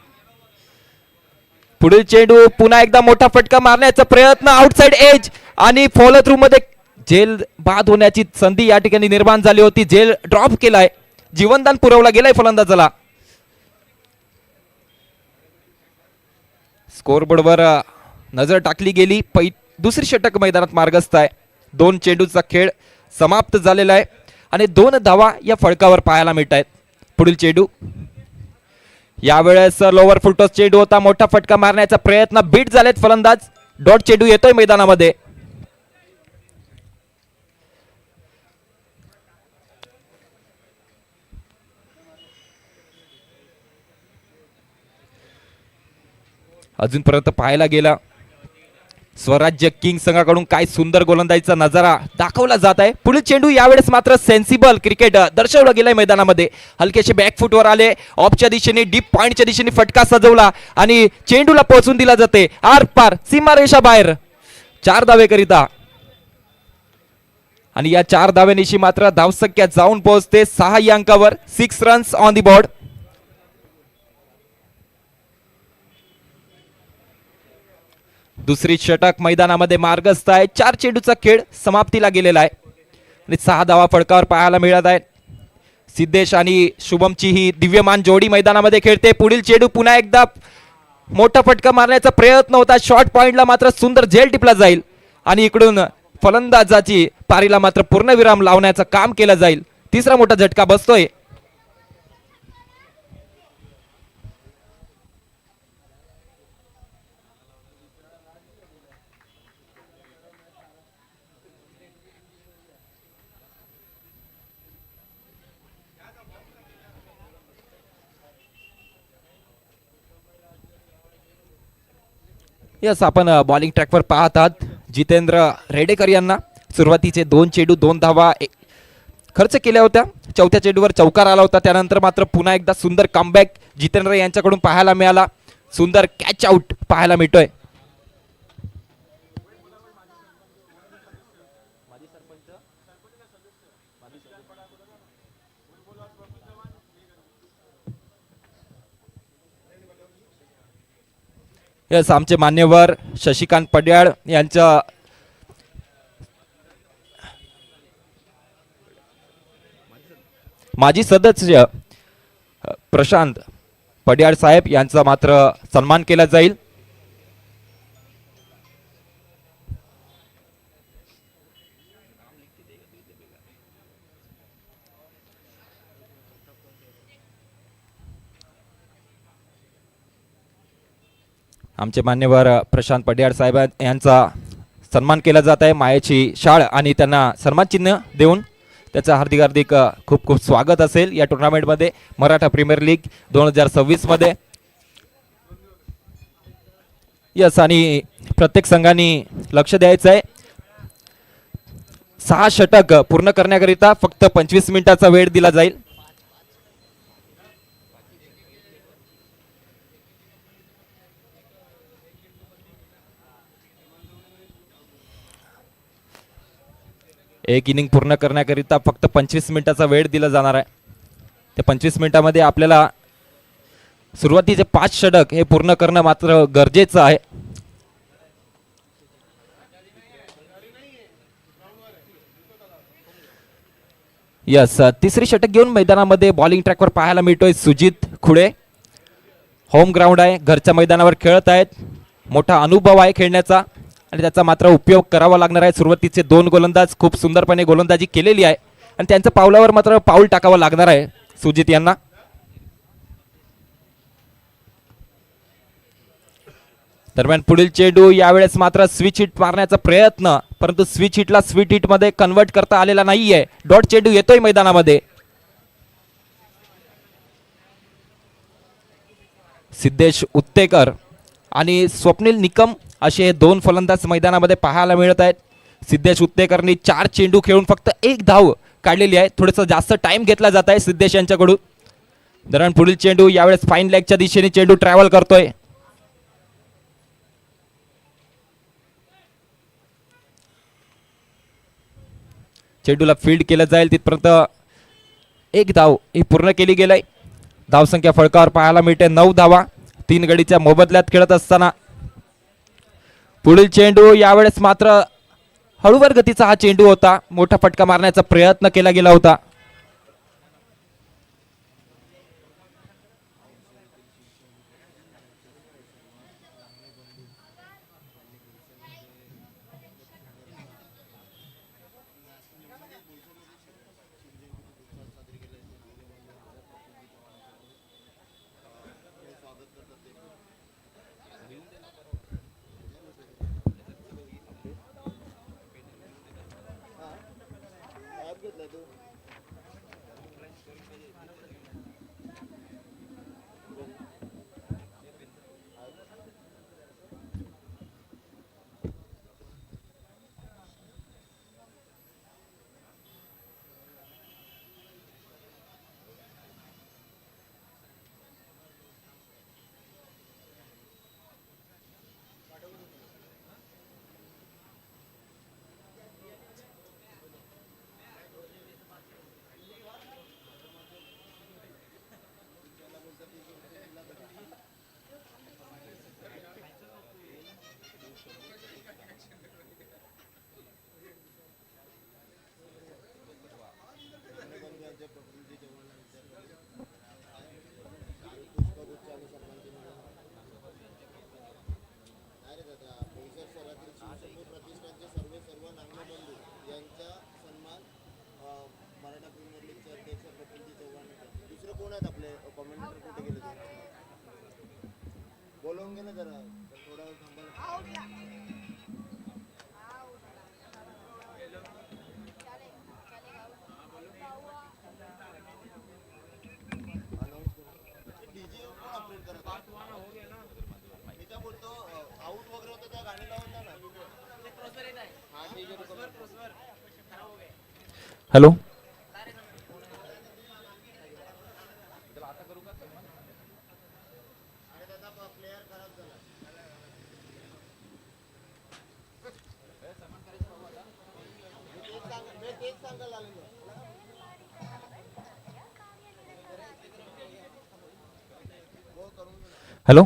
पुढील चेंडू पुन्हा एकदा मोठा फटका मारण्याचा प्रयत्न आउटसाइड एज आणि फॉलो थ्रू मध्ये झेल बाद होण्याची संधी या ठिकाणी निर्माण झाली होती. झेल ड्रॉप केलाय. जीवनदान पुरवला गेलाय फलंदाजाला. स्कोअरबोर्डवर नजर टाकली गेली. दुसरी षटक मैदानात मार्गस्थ आहे. 2 चेंडूचा खेळ समाप्त झालेला आहे आणि 2 धावा या फळकावर पाहायला मिळत आहेत. पुढील चेंडू यावेळेस लोअर फुलटॉस चेंडू होता. मोठा फटका मारण्याचा प्रयत्न बीट झालेत फलंदाज. डॉट चेंडू येतोय मैदानामध्ये. अजूनपर्यंत पाहायला गेला स्वराज्य किंग संघाकडून काय सुंदर गोलंदाजीचा नजारा दाखवला जात आहे. पुढील चेंडू यावेळेस मात्र सेन्सिबल क्रिकेट दर्शवलं गेलंय मैदानामध्ये. हलकेसे बॅकफुटवर आले. ऑफच्या दिशेने डीप पॉइंटच्या दिशेने फटका सजवला आणि चेंडूला पोहोचून दिला जाते आर पार सीमारेषा बाहेर. 4 धावे करिता आणि या 4 धावेनिशी मात्र धावसंख्या जाऊन पोहोचते 6 या अंकावर. 6 रन्स ऑन दी बोर्ड. दुसरी षटक मैदानामध्ये मार्गस्थ आहे. 4 चेंडूचा खेळ समाप्तीला गेलेला आहे आणि 6 धावा फळकावर पाहायला मिळत आहेत. सिद्धेश आणि शुभमची ही दिव्यमान जोडी मैदानामध्ये खेळते. पुढील चेंडू पुन्हा एकदा मोठा फटका मारण्याचा प्रयत्न होता. शॉर्ट पॉइंटला मात्र सुंदर झेल टिपला जाईल आणि इकडून फलंदाजाची पारीला मात्र पूर्णविराम लावण्याचं काम केलं जाईल. तिसरा मोठा झटका बसतोय. यस, आपण बॉलिंग ट्रॅकवर पाहत आहात जितेंद्र रेडेकर यांना. सुरुवातीचे 2 चेंडू 2 धावा खर्च केल्या होत्या. चौथ्या चेंडूवर चौकार आला होता. त्यानंतर मात्र पुन्हा एकदा सुंदर कमबॅक जितेंद्र यांच्याकडून पाहायला मिळाला. सुंदर कॅच आउट पाहायला मिळतोय. यस, आमचे मान्यवर शशिकांत पड्याळ यांच्या माजी सदस्य प्रशांत पड्याळ साहेब यांचा मात्र सन्मान केला जाईल. आमचे मान्यवर प्रशांत पड्याळ साहेब यांचा सन्मान केला जात आहे. मायेची शाळ आणि त्यांना सन्मान चिन्ह देऊन त्याचं हार्दिक हार्दिक खूप खूप स्वागत असेल या टुर्नामेंटमध्ये मराठा प्रीमियर लीग 2026 मध्ये. यस, आणि प्रत्येक संघाने लक्ष द्यायचं आहे. 6 षटक पूर्ण करण्याकरिता फक्त 25 मिनिटाचा वेळ दिला जाईल. एक इनिंग पूर्ण करण्याकरिता फक्त 25 मिनिटाचा वेळ दिला जाणार आहे. त्या 25 मिनिटामध्ये आपल्याला सुरुवातीचे 5 षटक हे पूर्ण करणं मात्र गरजेचं आहे. यस, तिसरी षटक घेऊन मैदानामध्ये बॉलिंग ट्रॅकवर पाहायला मिळतोय सुजित खुडे. होम ग्राउंड आहे, घरच्या मैदानावर खेळत आहेत. मोठा अनुभव आहे खेळण्याचा आणि त्याचा मात्र उपयोग करावा लागणार आहे. सुरुवातीचे 2 गोलंदाज खूप सुंदरपणे गोलंदाजी केलेली आहे आणि त्यांच्या पावलावर मात्र पाऊल टाकावं लागणार आहे सुजित यांना. दरम्यान पुढील चेंडू यावेळेस मात्र स्विच हिट मारण्याचा प्रयत्न, परंतु स्विच हिटला स्वीट हिट मध्ये कन्वर्ट करता आलेला नाहीये. डॉट चेंडू येतोय मैदानामध्ये. सिद्धेश उत्तेकर आणि स्वप्नील निकम असे 2 फलंदाज मैदानामध्ये पाहायला मिळत आहेत. सिद्धेश उत्तेकरनी 4 चेंडू खेळून फक्त 1 धाव काढलेली आहे. थोडंसं जास्त टाइम घेतला जात आहे सिद्धेश यांच्याकडून. दरम्यान पुढील चेंडू यावेळेस फाईन लेगच्या दिशेने चेंडू ट्रॅव्हल करतोय. चेंडूला फील्ड केलं जाईल तिथपर्यंत 1 धाव ही पूर्ण केली गेलाय. धावसंख्या फळकावर पाहायला मिळते 9 धावा 3 गडीच्या मोबदल्यात खेळत असताना. पुढील चेंडू यावेळेस मात्र हळूवार गतीचा हा चेंडू होता. मोठा फटका मारण्याचा प्रयत्न केला गेला होता. हॅलो, हॅलो,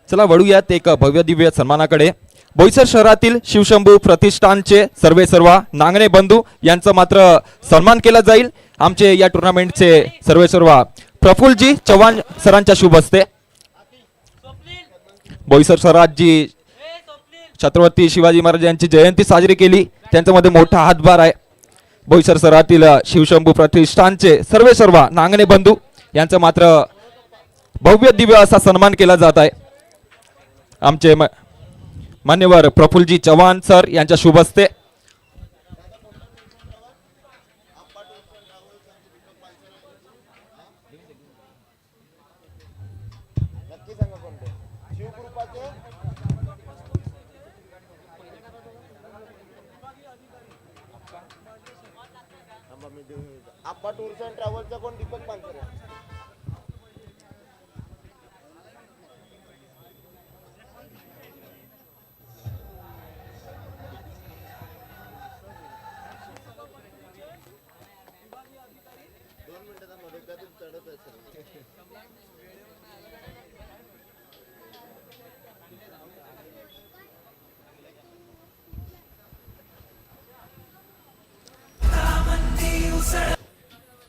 चला वळूयात एक भव्य दिव्य सन्मानाकडे. बोईसर शहरातील शिवशंभू प्रतिष्ठानचे सर्वेसर्वा नांगणे बंधू यांचा मात्र सन्मान केला जाईल. आमचे या टुर्नामेंटचे सर्वेसर्वा प्रफुल्लजी चव्हाण सरांच्या शुभ हस्ते. बोईसर शहरात जी छत्रपती शिवाजी महाराज यांची जयंती साजरी केली त्यांच्यामध्ये मोठा हातभार आहे. बोईसर शहरातील शिवशंभू प्रतिष्ठानचे सर्वेसर्वा नांगणे बंधू यांचा मात्र भव्य दिव्य असा सन्मान केला जात आहे. आमचे मान्यवर प्रफुल्लजी चव्हाण सर यांच्या शुभ हस्ते. टूर्स अँड ट्रॅव्हलचा कोण दीपक पानसरे.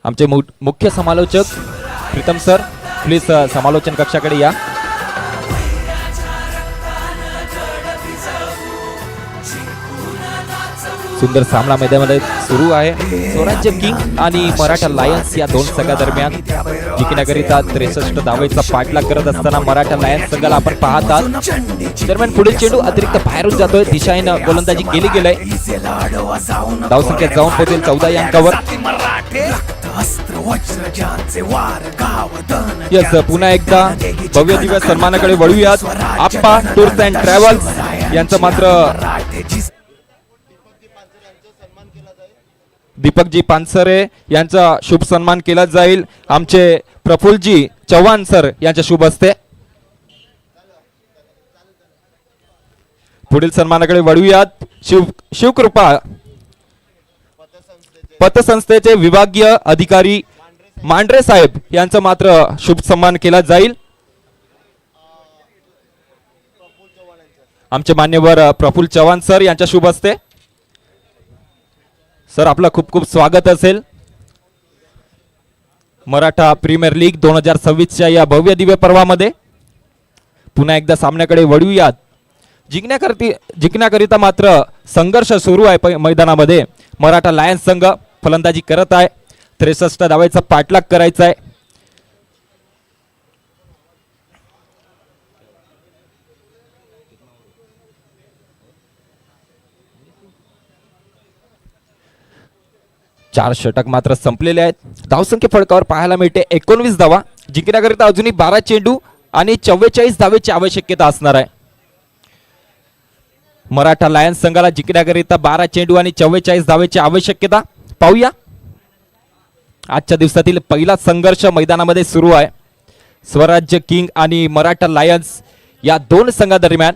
आमचे मुख्य समालोचक प्रीतम सर प्लीज समालोचन कक्षाकडे या. सुंदर सामना मैदानामध्ये सुरू आहे. स्वराज्य किंग आणि मराठा लायन्स या दोन संघादरम्यान जिंकण्याकरिता 63 धावेचा पाठलाग करत असताना मराठा लायन्स संघाला आपण पाहत आहात. दरम्यान पुढील चेंडू अतिरिक्त बाहेरून जातोय. दिशाहीन गोलंदाजी केली गेलाय. धावसंख्या जाऊन पोहोचेल 14 या अंकावर. यस, पुन्हा एकदा भव्य दिव्य सन्मानाकडे वळूयात. आप्पा टूर्स अँड ट्रॅव्हल्स यांचं मात्र दीपकजी पानसरे यांचा शुभ सन्मान केला जाईल. आमचे प्रफुल्लजी चव्हाण सर यांच्या शुभ हस्ते. पुढील सन्मानाकडे वळूयात. शिवकृपा पतसंस्थेचे विभागीय अधिकारी मांढरे साहेब यांचा मात्र शुभ सन्मान केला जाईल. आमचे मान्यवर प्रफुल्ल चव्हाण सर यांच्या शुभ हस्ते. सर आपलं खूप खूप स्वागत असेल. मराठा प्रीमियर लीग 2026च्या या भव्य दिव्य पर्वामध्ये पुन्हा एकदा सामन्याकडे वळूयात. जिंकण्याकरिता मात्र संघर्ष सुरू आहे मैदानामध्ये. मराठा लायन्स संघ फलंदाजी करत आहे. 63 धावेचा पाठलाग करायचा आहे. चार षटक मात्र संपलेले आहेत. धावसंख्या फळकावर पाहायला मिळते 19 धावा. जिंकण्याकरिता अजूनही 12 चेंडू आणि 44 धावेची आवश्यकता असणार आहे. मराठा लायन्स संघाला जिंकण्याकरिता 12 चेंडू आणि 44 धावेची आवश्यकता. पाहूया आजच्या दिवसातील पहिला संघर्ष मैदानामध्ये सुरू आहे. स्वराज्य किंग आणि मराठा लायन्स या दोन संघादरम्यान.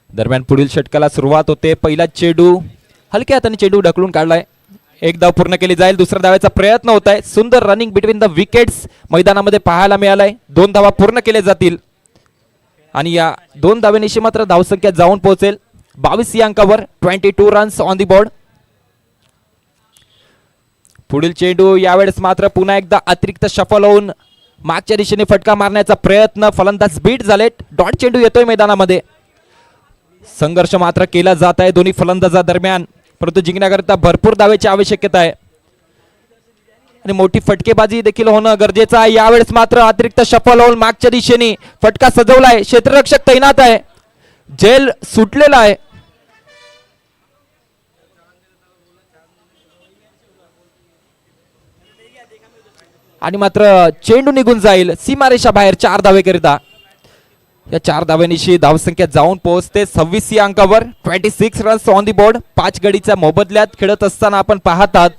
दरम्यान पुढील षटकाला सुरुवात होते. पहिला चेंडू हलक्या हाताने चेंडू ढकलून काढलाय. एक धाव पूर्ण केली जाईल. दुसऱ्या धावाचा प्रयत्न होत आहे. सुंदर रनिंग बिटवीन द विकेट्स मैदानामध्ये पाहायला मिळालाय. 2 धावा पूर्ण केल्या जातील आणि या 2 धावेनिशी मात्र धावसंख्या जाऊन पोहोचेल 22 या अंकावर. 22 रन्स ऑन दी बोर्ड. पुढील चेंडू यावेळेस मात्र पुन्हा एकदा अतिरिक्त शफल होऊन मागच्या दिशेने फटका मारण्याचा प्रयत्न. फलंदाज बीट झालेत. डॉट चेंडू येतोय मैदानामध्ये. संघर्ष मात्र केला जात आहे दोन्ही फलंदाजादरम्यान. परंतु जिंकण्याकरिता भरपूर धावेची आवश्यकता आहे आणि मोठी फटकेबाजी देखील होणं गरजेचं आहे. यावेळेस मात्र अतिरिक्त शफल होऊन मागच्या दिशेने फटका सजवलाय. क्षेत्ररक्षक तैनात आहे. झेल सुटलेला आहे. आणि मात्र चेंडू निघून जाईल सीमारेषा बाहेर 4 धावेकरिता. या 4 धावेनिशी धावसंख्या जाऊन पोहोचते 26 या अंकावर. 26 रन्स ऑन दी बोर्ड. 5 गडीच्या मोबदल्यात खेळत असताना आपण पाहत आहात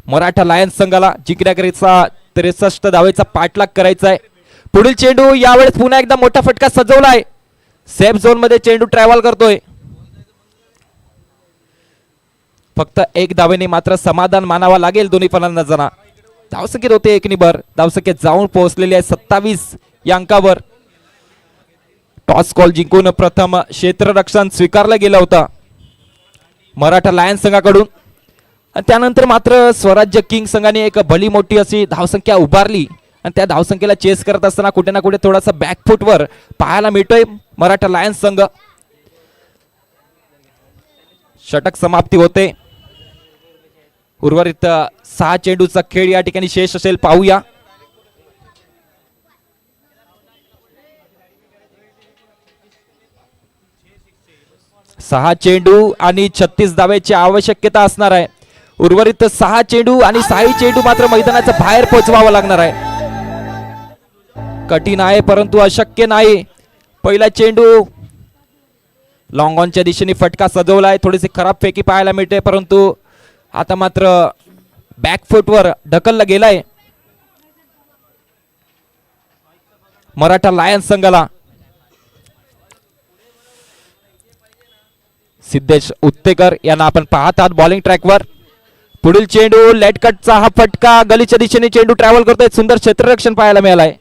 मराठा लायन्स संघाला जिंकण्याकरिता 63 धावेचा पाठलाग करायचा आहे. पुढील चेंडू यावेळेस पुन्हा एकदा मोठा फटका सजवलाय. सेफ झोन मध्ये चेंडू ट्रॅव्हल करतोय. फक्त 1 धावेने मात्र समाधान मानावा लागेल दोन्ही फलंदाजांना. धावसंख्येत होते 1 निबर. धावसंख्येत जाऊन पोहोचलेली आहे 27 या अंकावर. टॉस कॉल जिंकून प्रथम क्षेत्ररक्षण स्वीकारलं गेलं होतं मराठा लायन्स संघाकडून आणि त्यानंतर मात्र स्वराज्य किंग संघाने एक भली मोठी अशी धावसंख्या उभारली आणि त्या धावसंख्येला चेस करत असताना कुठे ना कुठे थोडासा बॅकफुटवर पाहायला मिळतोय मराठा लायन्स संघ. षटक समाप्ती होते. उर्वरित 6 चेंडूचा खेळ या ठिकाणी शेष असेल, पाहूया. सहा चेंडू आणि 36 धावेची आवश्यकता असणार आहे. उर्वरित 6 चेंडू आणि 6 चेंडू मात्र मैदानाच्या बाहेर पोहोचवावा लागणार आहे. कठीण आहे परंतु अशक्य नाही. पहिला चेंडू लॉंग ऑनच्या दिशेने फटका सजवलाय. थोडीशी खराब फेकी पाहायला मिळते परंतु आता मात्र बॅकफुटवर ढकलला गेलाय मराठा लायन्स संघाला. सिद्धेश उत्तेकर यांना आपण पाहत आहात बॉलिंग ट्रॅकवर. पुढील चेंडू लेट कटचा हा फटका गलीच्या दिशेने चेंडू ट्रॅव्हल करतोय. सुंदर क्षेत्ररक्षण पाहायला मिळालंय.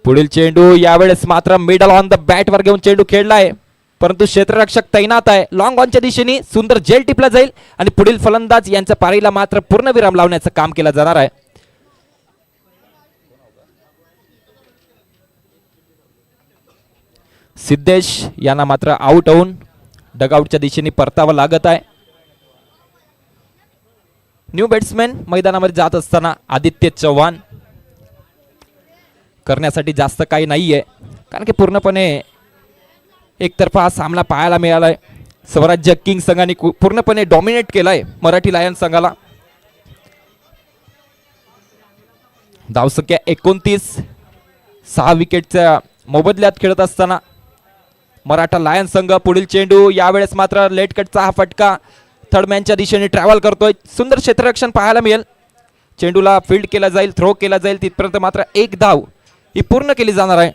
पुढील चेंडू यावेळेस मात्र मिडल ऑन द बॅट वर घेऊन चेंडू खेळलाय परंतु क्षेत्ररक्षक तैनात आहे. लॉंग ऑनच्या दिशेने सुंदर जेल टिपला जाईल आणि पुढील फलंदाज यांच्या पारीला मात्र पूर्ण विराम लावण्याचं काम केलं जाणार आहे. सिद्धेश यांना मात्र आउट होऊन डगआउटच्या दिशेने परतावं लागत आहे. न्यू बॅट्समॅन मैदानामध्ये जात असताना आदित्य चव्हाण. करण्यासाठी जास्त काही नाहीये कारण की पूर्णपणे एकतर्फा हा सामना पाहायला मिळालाय. स्वराज्य किंग संघाने पूर्णपणे डॉमिनेट केलाय मराठी लायन्स संघाला. धावसंख्या 29. 6 विकेटच्या मोबदल्यात खेळत असताना मराठा लायन्स संघ. पुढील चेंडू यावेळेस मात्र लेट कटचा हा फटका थर्डमॅनच्या दिशेने ट्रॅव्हल करतोय. सुंदर क्षेत्ररक्षण पाहायला मिळेल. चेंडूला फील्ड केला जाईल, थ्रो केला जाईल. तिथपर्यंत मात्र एक धाव ही पूर्ण केली जाणार आहे.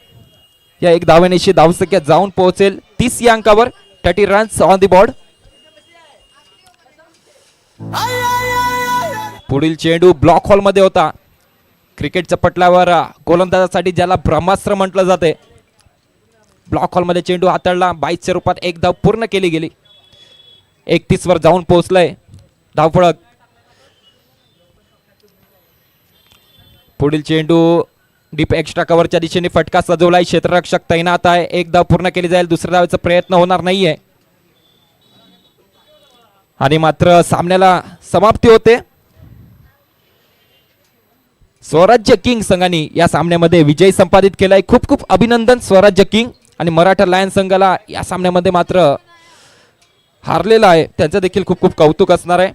या एक धावेनेशी धावसंख्या जाऊन पोहोचेल 30 या अंकावर. 30 रन्स ऑन द बोर्ड. पुढील चेंडू ब्लॉक हॉल मध्ये होता. क्रिकेटच्या पटलावर गोलंदाजासाठी ज्याला ब्रह्मास्त्र म्हटलं जाते, ब्लॉक हॉल मध्ये चेंडू हाताळला. 22च्या रूपात एक धाव पूर्ण केली गेली. 31 वर जाऊन पोहोचलंय धावफळक. पुढील चेंडू डीप एक्स्ट्रा कव्हरच्या दिशेने फटका सजवलाय. क्षेत्ररक्षक तैनात आहे. एक धाव पूर्ण केली जाईल. दुसऱ्या धावेचा प्रयत्न होणार नाहीये आणि मात्र सामन्याला समाप्ती होते. स्वराज्य किंग संघाने या सामन्यामध्ये विजय संपादित केलाय. खूप खूप अभिनंदन स्वराज्य किंग. आणि मराठा लायन्स संघाला या सामन्यामध्ये मात्र हारलेला आहे, त्यांचं देखील खूप खूप कौतुक असणार आहे.